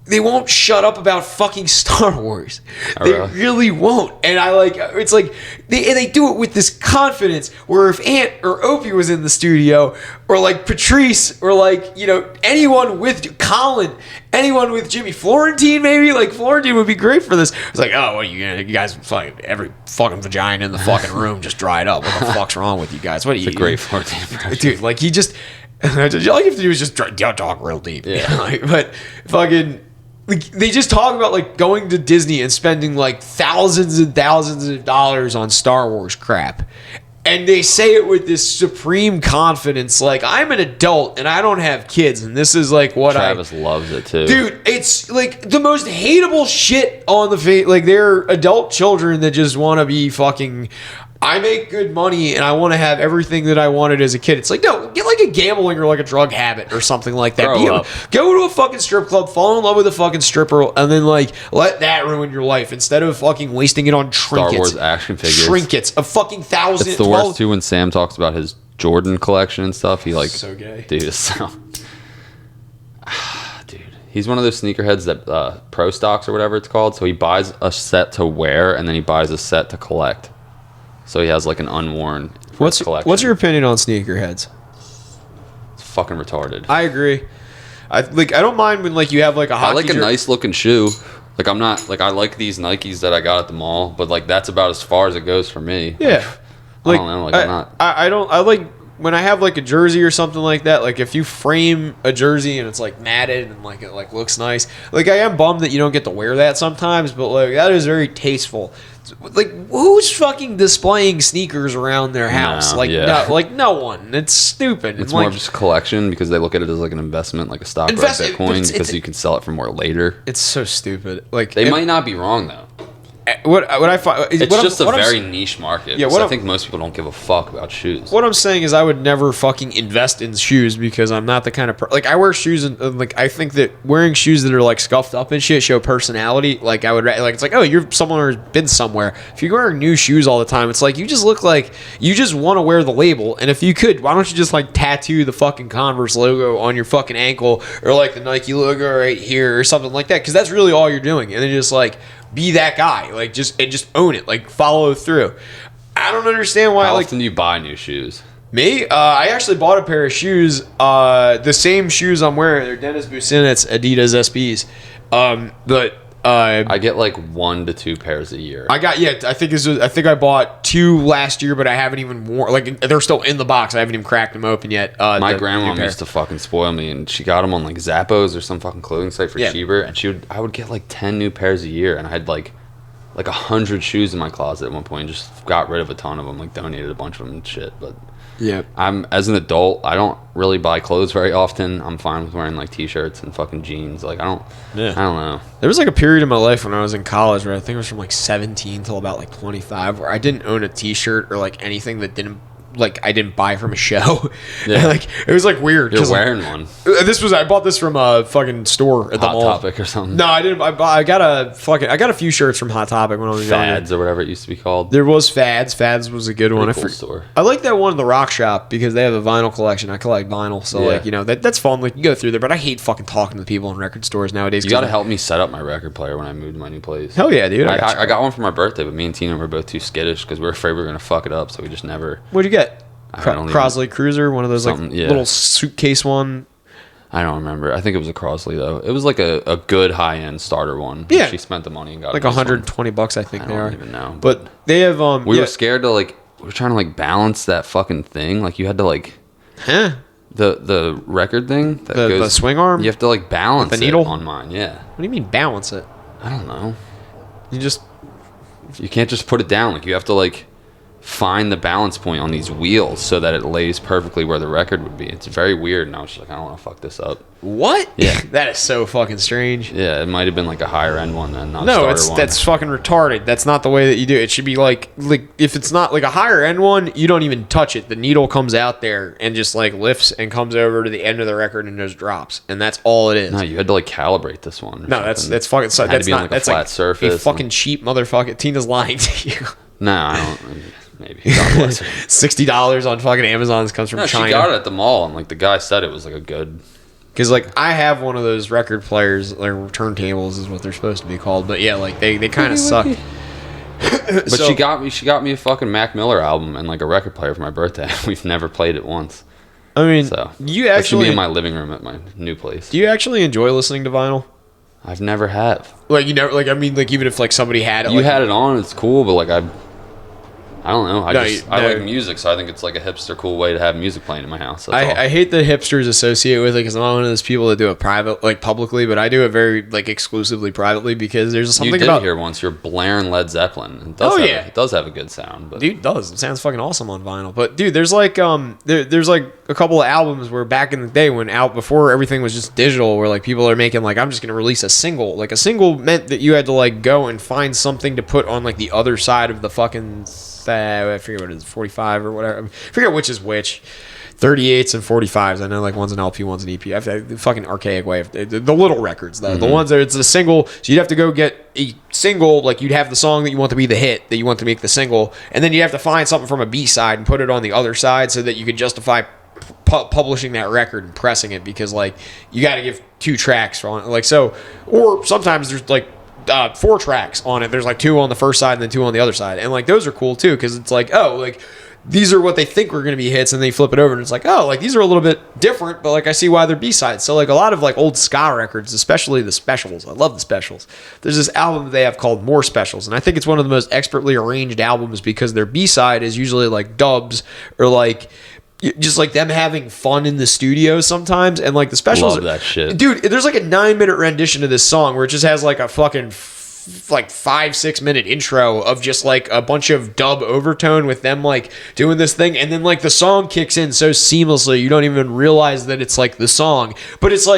They won't shut up about fucking Star Wars. They really won't. And I like, it's like, they do it with this confidence where if Aunt or Opie was in the studio, or like Patrice, or like, you know, anyone with Colin, anyone with Jimmy Florentine, maybe, like Florentine would be great for this. It's like, oh, what are you guys, fucking, every fucking vagina in the fucking room just dried up. What the fuck's wrong with you guys? What are you? It's a great Florentine. Dude, like he just, all you have to do is just talk real deep. Yeah. Like, but fucking, like, they just talk about like going to Disney and spending like thousands and thousands of dollars on Star Wars crap. And they say it with this supreme confidence, like, I'm an adult and I don't have kids, and this is like what Travis loves it too. Dude, it's like the most hateable shit on the face. Like, they're adult children that just want to be fucking. I make good money and I want to have everything that I wanted as a kid. It's like, no, get like a gambling or like a drug habit or something like that. Go to a fucking strip club, fall in love with a fucking stripper, and then like let that ruin your life instead of fucking wasting it on trinkets. Star Wars action figures. Trinkets. A fucking 1,000. It's the worst too when Sam talks about his Jordan collection and stuff. He like, so gay. Dude, dude, he's one of those sneakerheads that pro stocks or whatever it's called. So he buys a set to wear and then he buys a set to collect. So he has like an unworn collection. What's your opinion on sneakerheads? It's fucking retarded. I agree. I don't mind when like you have like a hockey I like a nice looking shoe. Like I'm not like I like these Nikes that I got at the mall, but like that's about as far as it goes for me. Yeah. Like, I don't know. Like I'm not. I like when I have like a jersey or something like that. Like if you frame a jersey and it's like matted and like it like looks nice. Like I am bummed that you don't get to wear that sometimes, but like that is very tasteful. Like who's fucking displaying sneakers around their house? No one. It's stupid. It's more of just a collection because they look at it as like an investment, like a stock or like Bitcoin, because you can sell it for more later. It's so stupid. Like they might not be wrong though. What I find it's just a very niche market. Yeah, I think most people don't give a fuck about shoes. What I'm saying is, I would never fucking invest in shoes because I'm not the kind of like I wear shoes and like I think that wearing shoes that are like scuffed up and shit show personality. Like I would like it's like, oh, you're someone who's been somewhere. If you're wearing new shoes all the time, it's like you just look like you just want to wear the label. And if you could, why don't you just like tattoo the fucking Converse logo on your fucking ankle or like the Nike logo right here or something like that? Because that's really all you're doing. And then just like. Be that guy, like just own it, like follow through. I don't understand why. How often do you buy new shoes? Me, I actually bought a pair of shoes. The same shoes I'm wearing, they're Dennis Bucinet's Adidas SBs. But I get like 1 to 2 pairs a year. I think I bought 2 last year, but I haven't even worn. Like they're still in the box. I haven't even cracked them open yet. My grandma used to fucking spoil me, and she got them on like Zappos or some fucking clothing site for cheaper. And I would get like 10 new pairs a year, and I had like 100 shoes in my closet at one point. And just got rid of a ton of them, like donated a bunch of them and shit. But yeah, as an adult, I don't really buy clothes very often. I'm fine with wearing like t-shirts and fucking jeans. Like I don't know. There was like a period in my life when I was in college where I think it was from like 17 till about like 25 where I didn't own a t-shirt or like anything that I didn't buy from a show. Yeah. Like it was like weird. You're wearing one. I bought this from a fucking store at the mall. Hot Topic or something. No, I didn't. I got a few shirts from Hot Topic when I was Fads or whatever it used to be called. There was Fads. Fads was a good one. Cool store. I like that one in the Rock Shop because they have a vinyl collection. I collect vinyl, so like that's fun. Like you go through there, but I hate fucking talking to people in record stores nowadays. You got to help me set up my record player when I move to my new place. Hell yeah, dude! I got one for my birthday, but me and Tina were both too skittish because we were afraid we were gonna fuck it up, so we just never. What'd you get? Crosley Cruiser, one of those like little suitcase one. I don't remember. I think it was a Crosley though. It was like a good high end starter one. Yeah, she spent the money and got like $120. I think they are. I don't even know. But they have. We were scared to we were trying to balance that fucking thing. Like you had to the record thing that goes, the swing arm. You have to balance the needle on mine. Yeah. What do you mean balance it? I don't know. You can't just put it down. Like you have to find the balance point on these wheels so that it lays perfectly where the record would be. It's very weird, and I was just like, I don't want to fuck this up. What? Yeah. That is so fucking strange. Yeah, it might have been a higher end one then, not starter one. That's fucking retarded. That's not the way that you do it. It should be like if it's not a higher end one, you don't even touch it. The needle comes out there and just lifts and comes over to the end of the record and just drops, and that's all it is. No, you had to calibrate this one. No, that's fucking. That's had to be not on a flat surface. A fucking cheap motherfucker. Tina's lying to you. No, I don't. Maybe. God bless her. $60 on fucking Amazon. This comes from China. She got it at the mall, and the guy said it was a good. Because I have one of those record players, turntables is what they're supposed to be called. But yeah, they kind of suck. But she got me a fucking Mac Miller album and a record player for my birthday. We've never played it once. I mean, so you actually be in my living room at my new place. Do you actually enjoy listening to vinyl? I've never have. Even if somebody had it, you had it on, it's cool. But I don't know. I like music, so I think it's a hipster cool way to have music playing in my house. I hate that hipsters associate with it because I'm not one of those people that do it publicly, but I do it very exclusively privately because there's something about. You did here once. You're blaring Led Zeppelin. It does have a good sound. But. Dude, it does. It sounds fucking awesome on vinyl. But dude, there's there's a couple of albums where back in the day before everything was just digital, where people are making I'm just gonna release a single. A single meant that you had to go and find something to put on the other side of the fucking. I forget what it is, 45 or whatever. I forget which is which. 38s and 45s. I know one's an LP, one's an EP. I've had the fucking archaic way of the little records though. Mm-hmm. The ones that it's a single, so you'd have to go get a single. You'd have the song that you want to be the hit that you want to make the single, and then you have to find something from a B side and put it on the other side so that you could justify publishing that record and pressing it because you got to give 2 tracks on it. Or sometimes there's 4 tracks on it. There's 2 on the first side and then 2 on the other side, and those are cool too because it's these are what they think were going to be hits, and they flip it over and it's these are a little bit different, but I see why they're B-sides. So a lot of old ska records, especially the specials. I love the specials. There's this album they have called More Specials, and I think it's one of the most expertly arranged albums because their B-side is usually dubs or just them having fun in the studio sometimes, and the specials. Love that shit, dude. There's a 9-minute rendition of this song where it just has a fucking 5-6 minute intro of just a bunch of dub overtone with them doing this thing, and then the song kicks in so seamlessly you don't even realize that it's the song, but it's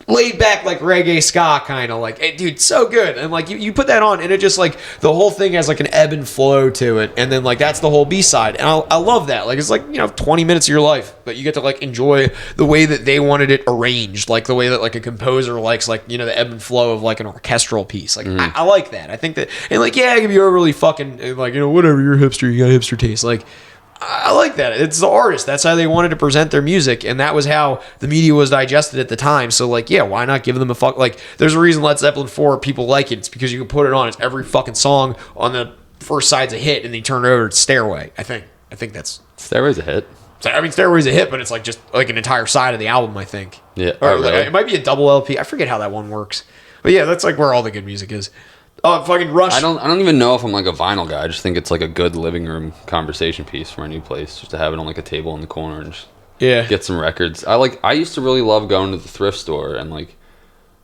laid back reggae ska kind of dude, so good. And you put that on and it just the whole thing has an ebb and flow to it, and then that's the whole B-side, and I love that. It's 20 minutes of your life, but you get to enjoy the way that they wanted it arranged, the way that a composer likes the ebb and flow of an orchestral piece. I like that. I think that, and it can be overly fucking whatever, you're a hipster, you got hipster taste. I like that. It's the artist. That's how they wanted to present their music, and that was how the media was digested at the time. So, why not give them a fuck? There's a reason Led Zeppelin 4 people like it. It's because you can put it on. It's every fucking song on the first side's a hit, and then you turn it over to Stairway. I think that's Stairway's a hit. Stairway's a hit, but it's just an entire side of the album. I think. Yeah. Or really? It might be a double LP. I forget how that one works. But yeah, that's like where all the good music is. Oh, fucking Rush. I don't even know if I'm like a vinyl guy. I just think it's like a good living room conversation piece for my new place, just to have it on like a table in the corner and just get some records. I used to really love going to the thrift store and like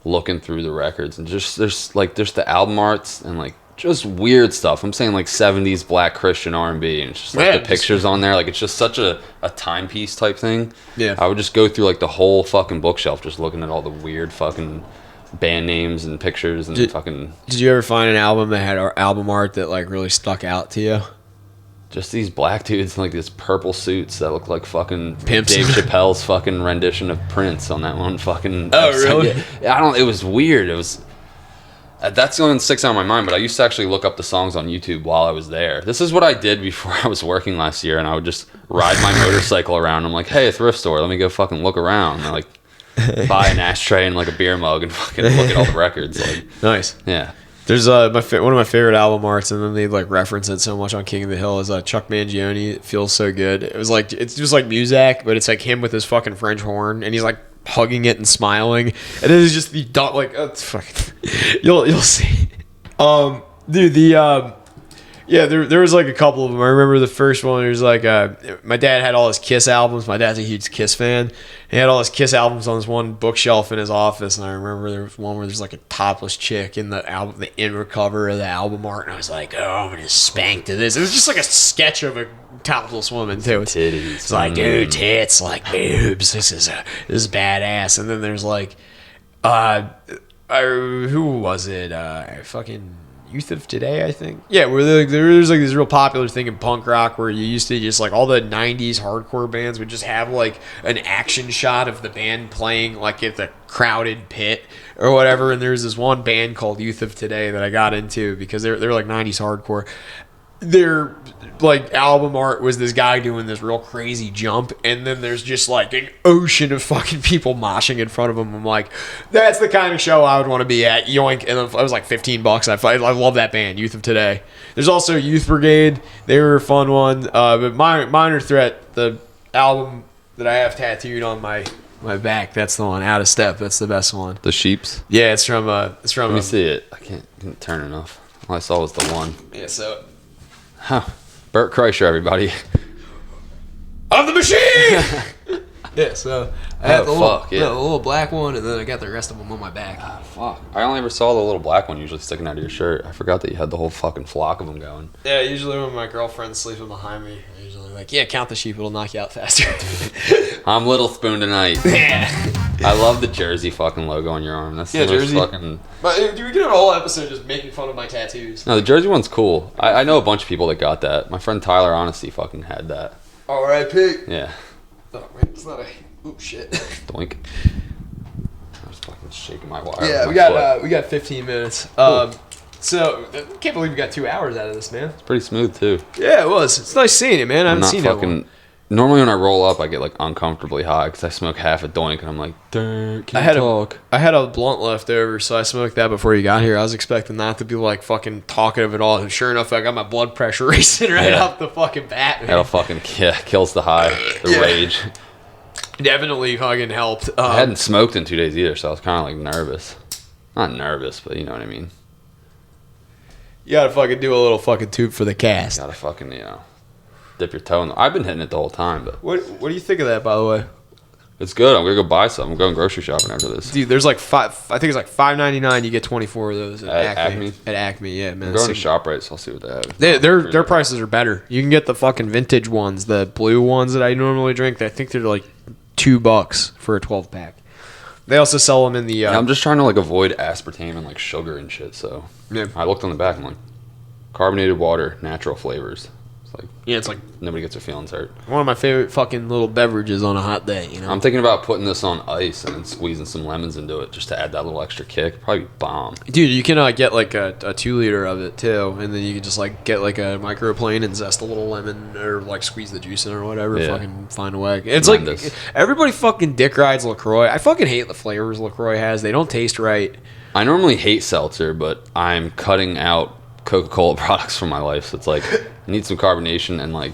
looking through the records and just there's the album arts and like just weird stuff. I'm saying like 70s black Christian R&B, and it's just like the pictures on there, like it's just such a timepiece type thing. Yeah, I would just go through like the whole fucking bookshelf just looking at all the weird fucking band names and pictures and fucking. Did you ever find an album that had album art that like really stuck out to you? Just these black dudes in like these purple suits that look like fucking pimps. Dave Chappelle's fucking rendition of Prince on that one fucking. Oh really? It was weird. It was. That's the only one that sticks out in my mind, but I used to actually look up the songs on YouTube while I was there. This is what I did before I was working last year, and I would just ride my motorcycle around. I'm like, hey, a thrift store, let me go fucking look around. And I like buy an ashtray and like a beer mug and fucking look at all the records. Like, nice. Yeah. There's one of my favorite album arts, and then they like reference it so much on King of the Hill, is Chuck Mangione. It feels so good. It's just like Muzak, but it's like him with his fucking French horn, and he's like hugging it and smiling, and then it's just the dot like it's fucking you'll see. Dude, there was like a couple of them. I remember the first one. It was like my dad had all his Kiss albums. My dad's a huge Kiss fan. He had all his Kiss albums on this one bookshelf in his office, and I remember there was one where there's like a topless chick in the album, the inner cover of the album art, and I was like, oh, I'm gonna spank to this. It was just like a sketch of a topless woman too. It's like, dude, tits, like boobs. This is badass. And then there's like, who was it? Fucking Youth of Today, I think. Yeah, where there's like this real popular thing in punk rock where you used to just like all the 90s hardcore bands would just have like an action shot of the band playing like at the crowded pit or whatever. And there's this one band called Youth of Today that I got into because they're like 90s hardcore. Their like album art was this guy doing this real crazy jump, and then there's just like an ocean of fucking people moshing in front of him. I'm like, that's the kind of show I would want to be at. Yoink. And it was like $15. I love that band, Youth of Today. There's also Youth Brigade. They were a fun one. But Minor Threat, the album that I have tattooed on my back, that's the one. Out of Step, that's the best one. The Sheeps. Yeah, it's from. Let me see it. I can't turn enough. All I saw was the one. Yeah, so. Huh. Bert Kreischer, everybody. I'm the machine! Yeah, so I had the little black one, and then I got the rest of them on my back. Ah, fuck. I only ever saw the little black one usually sticking out of your shirt. I forgot that you had the whole fucking flock of them going. Yeah, usually when my girlfriend's sleeping behind me, I'm usually like, yeah, count the sheep, it'll knock you out faster. I'm Little Spoon tonight. Yeah. I love the Jersey fucking logo on your arm. That's the most Jersey. Fucking... But do we get a whole episode just making fun of my tattoos? No, the Jersey one's cool. I know a bunch of people that got that. My friend Tyler Honesty fucking had that. R.I.P. Yeah. Oh, man, it's not a... Oop, shit. Doink. I was fucking shaking my wire. Yeah, we got 15 minutes. So, I can't believe we got 2 hours out of this, man. It's pretty smooth, too. Yeah, it was. It's nice seeing it, man. I haven't seen it. Normally when I roll up, I get like uncomfortably high because I smoke half a doink and I'm like, I had a blunt left over, so I smoked that before you got here. I was expecting not to be like fucking talkative at all, and sure enough, I got my blood pressure racing right off the fucking bat. Man. That'll fucking kills the high, the rage. Definitely fucking helped. I hadn't smoked in 2 days either, so I was kind of like nervous. Not nervous, but you know what I mean. You gotta fucking do a little fucking toot for the cast. Gotta fucking dip your toe in. I've been hitting it the whole time, but what do you think of that, by the way? It's good. I'm gonna go buy some. I'm going grocery shopping after this. Dude, there's like I think it's like $5.99. You get 24 of those at Acme. At Acme, yeah, man. I'm going to ShopRite, so I'll see what they have. Their prices are better. You can get the fucking vintage ones, the blue ones that I normally drink. I think they're like $2 for a 12-pack. They also sell them in the. I'm just trying to like avoid aspartame and like sugar and shit. So I looked on the back and like carbonated water, natural flavors. It's like nobody gets their feelings hurt. One of my favorite fucking little beverages on a hot day, you know. I'm thinking about putting this on ice and then squeezing some lemons into it just to add that little extra kick. Probably bomb. Dude, you can get like a 2-liter of it too, and then you can just like get like a microplane and zest a little lemon or like squeeze the juice in or whatever. Yeah. Fucking find a way. It's tremendous. Like everybody fucking dick rides LaCroix. I fucking hate the flavors LaCroix has. They don't taste right. I normally hate seltzer, but I'm cutting out Coca-Cola products from my life, so it's like I need some carbonation and like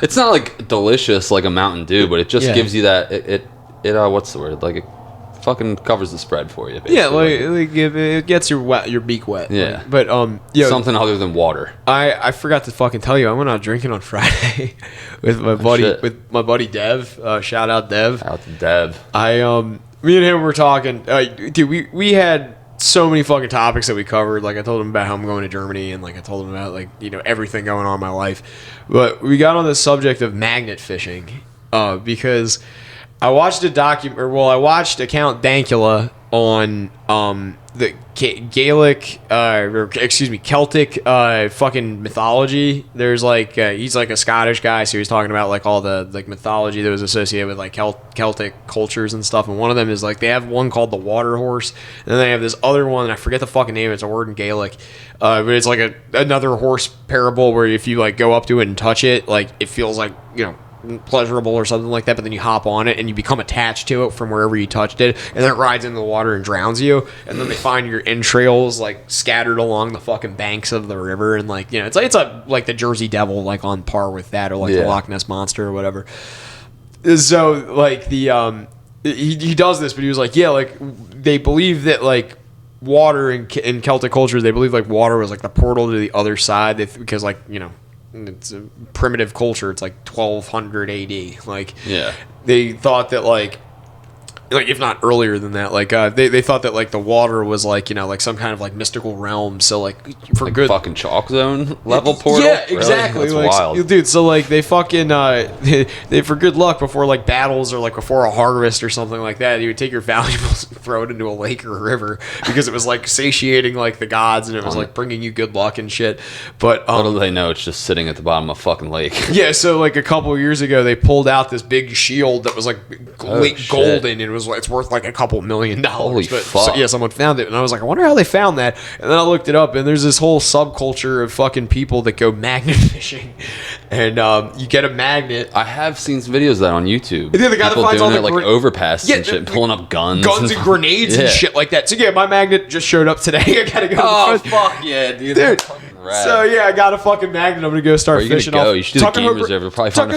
it's not like delicious like a Mountain Dew, but it just gives you that it what's the word, like it fucking covers the spread for you. Basically. Yeah, like it gets your beak wet. Yeah, but something other than water. I forgot to fucking tell you, I went out drinking on Friday with my buddy Dev. Shout out Dev. Out to Dev. Me and him were talking. Dude, we had so many fucking topics that we covered. Like I told him about how I'm going to Germany, and like I told him about everything going on in my life. But we got on the subject of magnet fishing because I watched I watched Count Dankula on the Celtic fucking mythology. There's like he's like a Scottish guy, so he was talking about like all the like mythology that was associated with like Celtic cultures and stuff. And one of them is like they have one called the water horse, and then they have this other one, and I forget the fucking name. It's a word in Gaelic, but it's like another horse parable where if you like go up to it and touch it, like it feels like pleasurable or something like that, but then you hop on it and you become attached to it from wherever you touched it, and then it rides into the water and drowns you, and then they find your entrails like scattered along the fucking banks of the river, and like it's like the Jersey Devil, like on par with that, or like the Loch Ness Monster or whatever. So like the he does this, but he was like like they believe that like water in Celtic cultures, they believe like water was like the portal to the other side, because like it's a primitive culture. It's like 1200 AD. Like, they thought that like if not earlier than that, like they thought that like the water was like like some kind of like mystical realm. So like for like good fucking chalk zone level portal. Yeah, exactly. Really? That's wild, dude. So like they fucking they for good luck before like battles or like before a harvest or something like that, you would take your valuables and throw it into a lake or a river because it was like satiating like the gods, and it was like bringing you good luck and shit. But little do they know it's just sitting at the bottom of a fucking lake. Yeah. So like a couple of years ago, they pulled out this big shield that was like golden, and it was it's worth like a couple $1 million. Holy fuck. So, someone found it, and I was like, I wonder how they found that. And then I looked it up, and there's this whole subculture of fucking people that go magnet fishing, and you get a magnet. I have seen some videos of that on YouTube. Yeah, the guy people that finds doing all it the like overpasses and shit, pulling up guns and grenades and shit like that. So yeah, my magnet just showed up today. I gotta go. Oh fuck yeah, dude. So yeah, I got a fucking magnet. I'm gonna go start fishing. You should do the game reserve. You'll probably find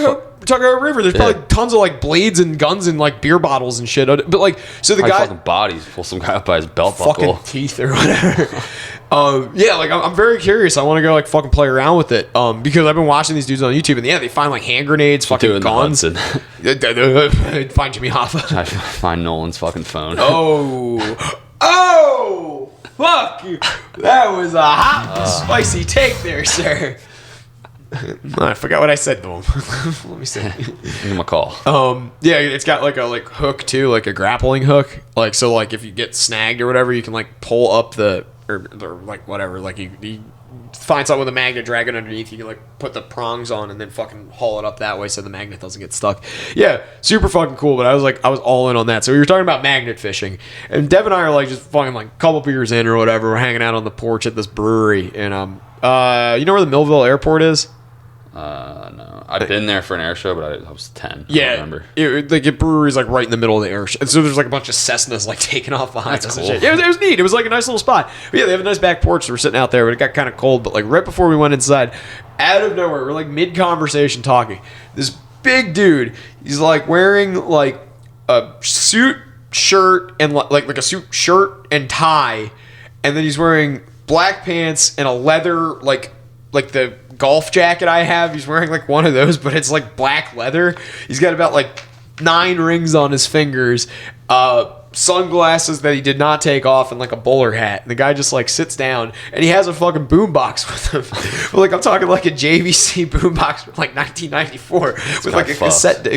Tuckahoe River. There's probably tons of like blades and guns and like beer bottles and shit. But like, so the guy fucking bodies pull some guy up by his belt buckle, fucking teeth or whatever. Like I'm very curious. I want to go like fucking play around with it. Because I've been watching these dudes on YouTube, and they find like hand grenades, fucking guns. Find Jimmy Hoffa. I find Nolan's fucking phone. Oh, fuck you. That was a hot, spicy take there, sir. I forgot what I said to him. Let me see. Give him a call. It's got like a hook too, like a grappling hook. Like so, like if you get snagged or whatever, you can like pull up or like whatever. Like you find something with a magnet, drag it underneath. You can like put the prongs on and then fucking haul it up that way so the magnet doesn't get stuck. Yeah, super fucking cool. But I was all in on that. So we were talking about magnet fishing, and Dev and I are like just fucking like a couple beers in or whatever. We're hanging out on the porch at this brewery, and you know where the Millville Airport is? No. I've been there for an air show, but I was 10. Yeah, I don't remember. The brewery's like right in the middle of the air show. And so there's like a bunch of Cessnas like taking off behind us. Cool. And shit. It was neat. It was like a nice little spot. But yeah, they have a nice back porch. So we're sitting out there, but it got kind of cold. But like right before we went inside, out of nowhere, we're like mid-conversation talking. This big dude, he's like wearing like a suit shirt and like a suit shirt and tie. And then he's wearing black pants and a leather like the golf jacket I have. He's wearing like one of those, but it's like black leather. He's got about like 9 rings on his fingers, sunglasses that he did not take off, and like a bowler hat. And the guy just like sits down, and he has a fucking boombox with him. Like I'm talking like a JVC boombox from like 1994 with like a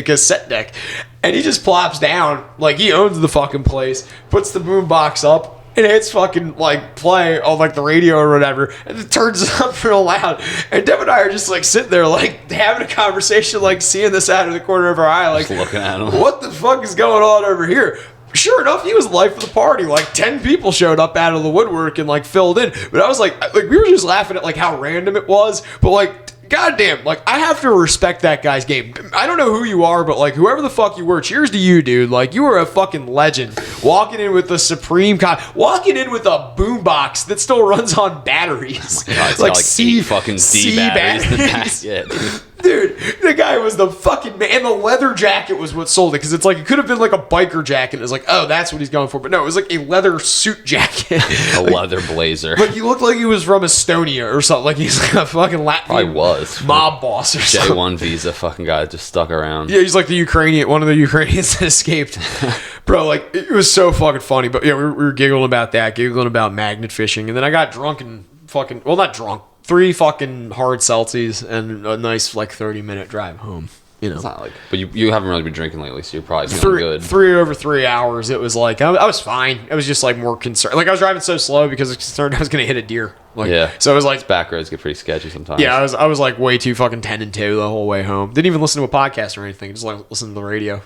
cassette deck. And he just plops down like he owns the fucking place, puts the boombox up, and it's fucking like play on like the radio or whatever, and it turns it up real loud. And Dev and I are just like sitting there like having a conversation, like seeing this out of the corner of our eye, like just looking at him. What the fuck is going on over here? Sure enough, he was the life of the party. Like 10 people showed up out of the woodwork and like filled in. But I was like we were just laughing at like how random it was. But like, goddamn, like I have to respect that guy's game. I don't know who you are, but like whoever the fuck you were, cheers to you, dude. Like you were a fucking legend. Walking in with the walking in with a boombox that still runs on batteries. Oh God, like C fucking C batteries. Dude, the guy was the fucking man. And the leather jacket was what sold it, because it's like it could have been like a biker jacket. It's like, oh, that's what he's going for, but no, it was like a leather suit jacket, a leather blazer. Like he looked like he was from Estonia or something. Like he's like a fucking Latvian mob boss or something. J1 visa fucking guy just stuck around. Yeah, he's like one of the Ukrainians that escaped. Bro, like it was so fucking funny. But yeah, we were giggling about that, giggling about magnet fishing, and then I got drunk and fucking not drunk. 3 fucking hard Celsius and a nice like 30-minute drive home. You know, it's not like, but you haven't really been drinking lately, so you're probably feeling good. 3 hours. It was like I was fine. I was just like more concerned. Like I was driving so slow because I was concerned I was gonna hit a deer. Like, yeah. So it was like back roads get pretty sketchy sometimes. Yeah, I was like way too fucking 10 and 2 the whole way home. Didn't even listen to a podcast or anything. Just like listen to the radio.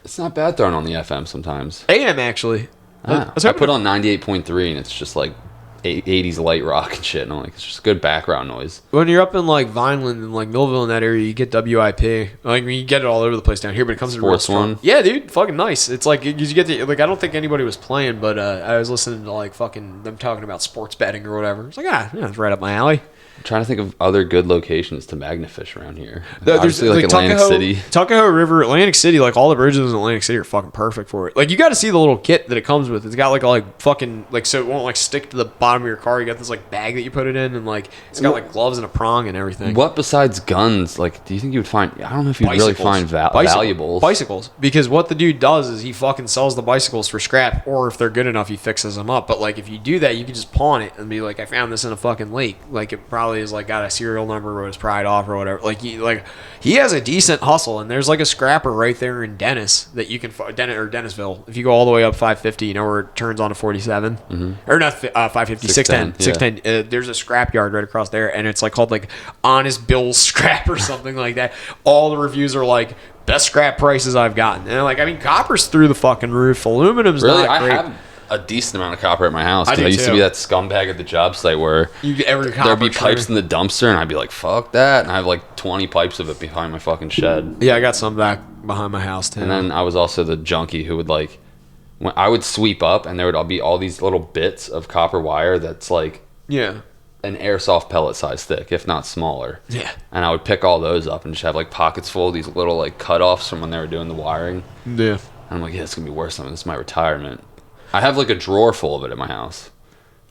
It's not bad throwing on the FM sometimes. AM actually. I put on 98.3 and it's just like 80s light rock and shit, and I'm like, it's just good background noise. When you're up in like Vineland and like Millville in that area, you get WIP. Like you get it all over the place down here, but it comes to Sports one. Yeah, dude, fucking nice. It's like you get the like. I don't think anybody was playing, but I was listening to like fucking them talking about sports betting or whatever. It's like yeah, it's right up my alley. I'm trying to think of other good locations to magnafish around here. There's obviously like Atlantic City. Tuckahoe River, Atlantic City, like all the bridges in Atlantic City are fucking perfect for it. Like you got to see the little kit that it comes with. It's got like fucking like so it won't like stick to the bottom of your car. You got this like bag that you put it in, and like it's got like gloves and a prong and everything. What besides guns? Like, do you think you would find? I don't know if you'd really find valuables. Bicycles, because what the dude does is he fucking sells the bicycles for scrap, or if they're good enough, he fixes them up. But like if you do that, you can just pawn it and be like, I found this in a fucking lake. Like it probably is like got a serial number or was pried off or whatever. Like he has a decent hustle, and there's like a scrapper right there in Dennis that you can Dennisville. If you go all the way up 550, you know where it turns onto 47 or not 550, 610. There's a scrap yard right across there, and it's like called like Honest Bill's Scrap or something like that. All the reviews are like best scrap prices I've gotten, and like I mean copper's through the fucking roof. Aluminum's really not great. I have a decent amount of copper at my house. I used to be that scumbag at the job site where there'd be pipes in the dumpster, and I'd be like, fuck that. And I have like 20 pipes of it behind my fucking shed. Yeah, I got some back behind my house too. And then I was also the junkie who would like, when I would sweep up and there would all be all these little bits of copper wire that's like an airsoft pellet size thick, if not smaller. Yeah. And I would pick all those up and just have like pockets full of these little like cutoffs from when they were doing the wiring. Yeah. And I'm like, yeah, it's going to be worth something. This is my retirement. I have like a drawer full of it at my house.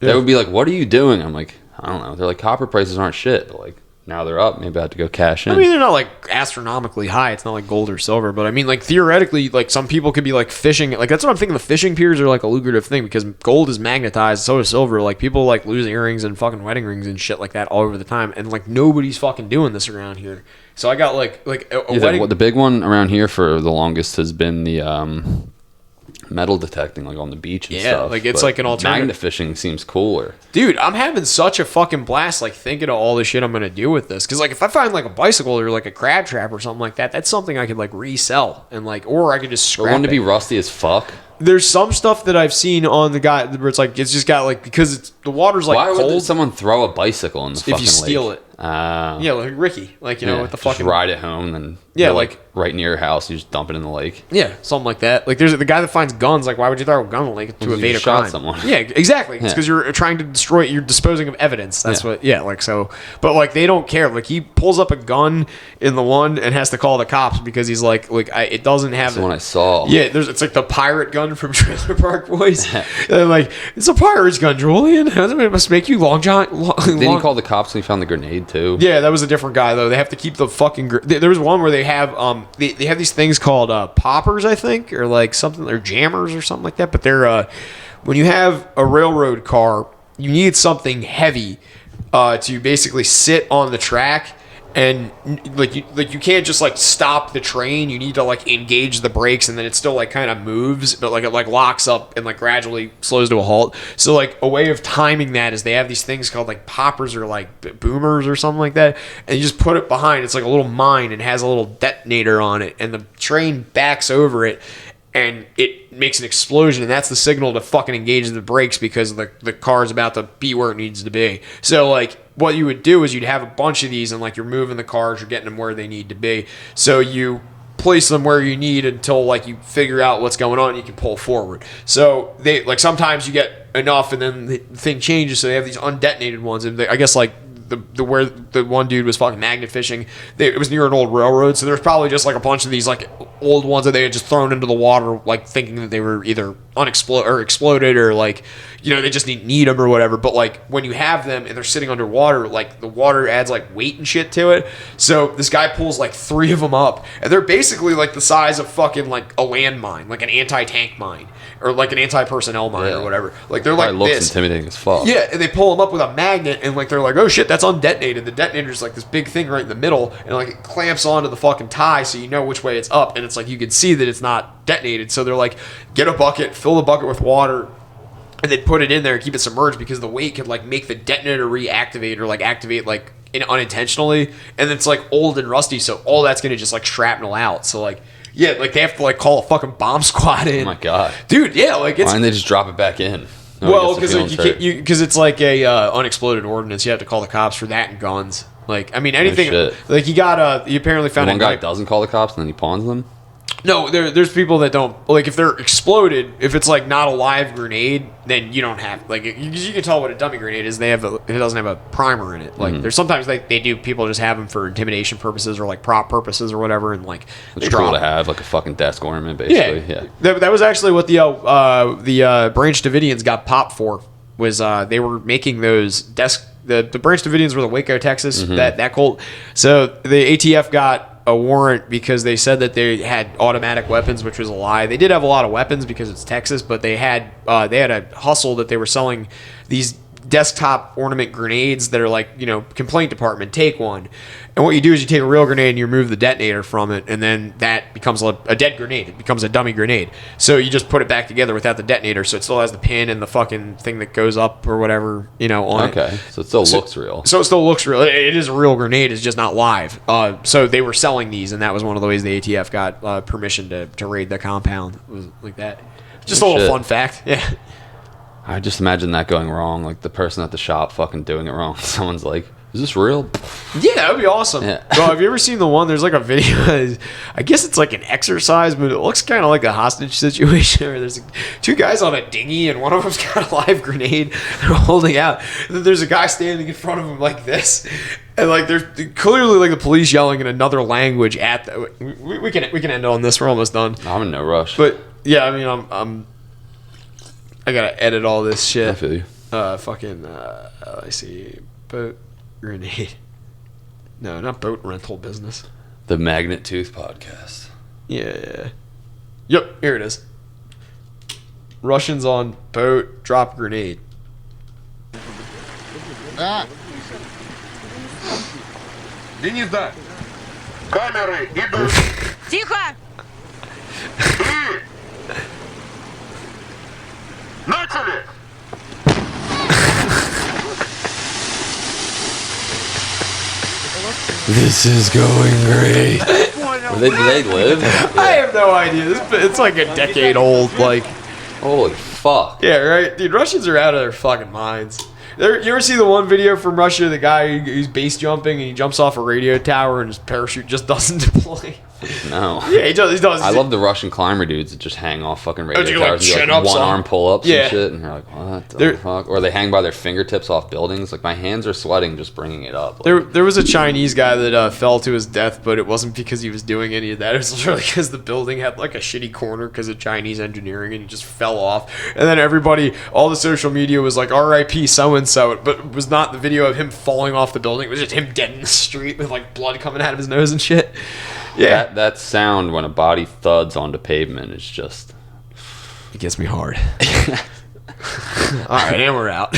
Yeah. They would be like, what are you doing? I'm like, I don't know. They're like, copper prices aren't shit. But like, now they're up. Maybe I have to go cash in. I mean, they're not like astronomically high. It's not like gold or silver. But I mean, like theoretically, like some people could be like fishing. Like that's what I'm thinking. The fishing piers are like a lucrative thing because gold is magnetized. So is silver. Like people like lose earrings and fucking wedding rings and shit like that all over the time. And like nobody's fucking doing this around here. So I got like a wedding. The big one around here for the longest has been the metal detecting, like on the beach and stuff. Like it's like an alternative. Magnet fishing seems cooler. Dude, I'm having such a fucking blast like thinking of all the shit I'm gonna do with this. Cause like if I find like a bicycle or like a crab trap or something like that, that's something I could like resell and like, or I could just scrap it. Wouldn't it be rusty as fuck? There's some stuff that I've seen on the guy where it's like it's just got like because it's the water's like cold. Why would someone throw a bicycle in the fucking lake? If you steal it. Yeah, like Ricky, like you know, with the fucking ride it home and like right near your house, you just dump it in the lake. Yeah, something like that. Like there's the guy that finds guns. Like, why would you throw a gun in the lake to evade a crime? Someone. Yeah, exactly. It's because you're trying to destroy. You're disposing of evidence. That's what. Yeah, like so. But like they don't care. Like he pulls up a gun in the one and has to call the cops because he's like it doesn't have. That's the one I saw. Yeah, it's like the pirate gun from Trailer Park Boys. And like it's a pirate's gun, Julian. It must make you long John. Didn't he call the cops when he found the grenade too? Yeah, that was a different guy though. They have to keep the fucking. There was one where they have they have these things called poppers, I think, or like something, or jammers or something like that. But they're when you have a railroad car, you need something heavy to basically sit on the track. And like you can't just like stop the train. You need to like engage the brakes, and then it still like kind of moves, but like it like locks up and like gradually slows to a halt. So like a way of timing that is they have these things called like poppers or like boomers or something like that, and you just put it behind. It's like a little mine and has a little detonator on it, and the train backs over it. And it makes an explosion, and that's the signal to fucking engage the brakes because the car's about to be where it needs to be. So, like, what you would do is you'd have a bunch of these, and, like, you're moving the cars, you're getting them where they need to be. So you place them where you need until, like, you figure out what's going on and you can pull forward. So, they like, sometimes you get enough, and then the thing changes, so they have these undetonated ones, and I guess, like, the where the one dude was fucking magnet fishing. It was near an old railroad, so there's probably just like a bunch of these like old ones that they had just thrown into the water, like thinking that they were either exploded or like, you know, they just need them or whatever. But like when you have them and they're sitting underwater, like the water adds like weight and shit to it. So this guy pulls like 3 of them up, and they're basically like the size of fucking like a landmine, like an anti-tank mine or like an anti-personnel mine or whatever. Like they're like looks this. Intimidating as fuck. Yeah, and they pull them up with a magnet, and like they're like, oh shit, that's undetonated. The detonator's like this big thing right in the middle, and like it clamps onto the fucking tie, so you know which way it's up, and it's like you can see that it's not detonated. So they're like, get a bucket, fill the bucket with water, and then put it in there and keep it submerged because the weight could like make the detonator reactivate or like activate like unintentionally, and it's like old and rusty, so all that's gonna just like shrapnel out. So like. Yeah, like they have to like call a fucking bomb squad in. Oh my god, dude! Yeah, like it's. Why didn't they just drop it back in? Well, because like, because it's like a unexploded ordnance. You have to call the cops for that and guns. Like I mean anything. Like you got you apparently found one guy doesn't call the cops and then he pawns them. No, there's people that don't like if they're exploded. If it's like not a live grenade, then you don't have like you can tell what a dummy grenade is. It doesn't have a primer in it. Like there's sometimes they do people just have them for intimidation purposes or like prop purposes or whatever, and like it's cool to have like a fucking desk ornament basically. Yeah. That was actually what the Branch Davidians got popped for. Was they were making those desk. The Branch Davidians were the Waco, Texas that cult. So the ATF got a warrant because they said that they had automatic weapons, which was a lie. They did have a lot of weapons because it's Texas, but they had a hustle that they were selling these desktop ornament grenades that are like, you know, complaint department, take one. And what you do is you take a real grenade and you remove the detonator from it, and then that becomes a dead grenade. It becomes a dummy grenade. So you just put it back together without the detonator, so it still has the pin and the fucking thing that goes up or whatever, you know, on it. Okay, so it still looks real. So it still looks real. It is a real grenade. It's just not live. So they were selling these, and that was one of the ways the ATF got permission to raid the compound. It was like that. Just a little fun fact. Yeah. I just imagine that going wrong, like the person at the shop fucking doing it wrong. Someone's like, is this real? Yeah, that would be awesome. Yeah. Well, have you ever seen the one? There's like a video. I guess it's like an exercise, but it looks kind of like a hostage situation where there's 2 guys on a dinghy and one of them's got a live grenade they're holding out. And then there's a guy standing in front of him like this. And like there's clearly like the police yelling in another language at the, we can end on this. We're almost done. I'm in no rush. But yeah, I mean, I gotta edit all this shit. I feel you. I see. Boat grenade. No, not boat rental business. The BLACKTOOTH Podcast. Yeah. Yep, here it is. Russians on boat drop grenade. Дениза, камеры идут. Тихо! И... Начали! This is going great. Do they live? I have no idea. It's like a decade old. Like, holy fuck. Yeah, right, dude. Russians are out of their fucking minds. You ever see the one video from Russia? The guy who's base jumping and he jumps off a radio tower and his parachute just doesn't deploy. No. Yeah, he does. I love the Russian climber dudes that just hang off fucking radio towers. Like, and do, like one arm pull-ups and shit. And you're like, what the fuck? Or they hang by their fingertips off buildings. Like, my hands are sweating just bringing it up. Like, there was a Chinese guy that fell to his death, but it wasn't because he was doing any of that. It was literally because the building had like a shitty corner because of Chinese engineering, and he just fell off. And then everybody, all the social media was like, R.I.P. so-and-so. But it was not the video of him falling off the building. It was just him dead in the street with like blood coming out of his nose and shit. Yeah, that sound when a body thuds onto pavement is just... It gets me hard. All right, and we're out.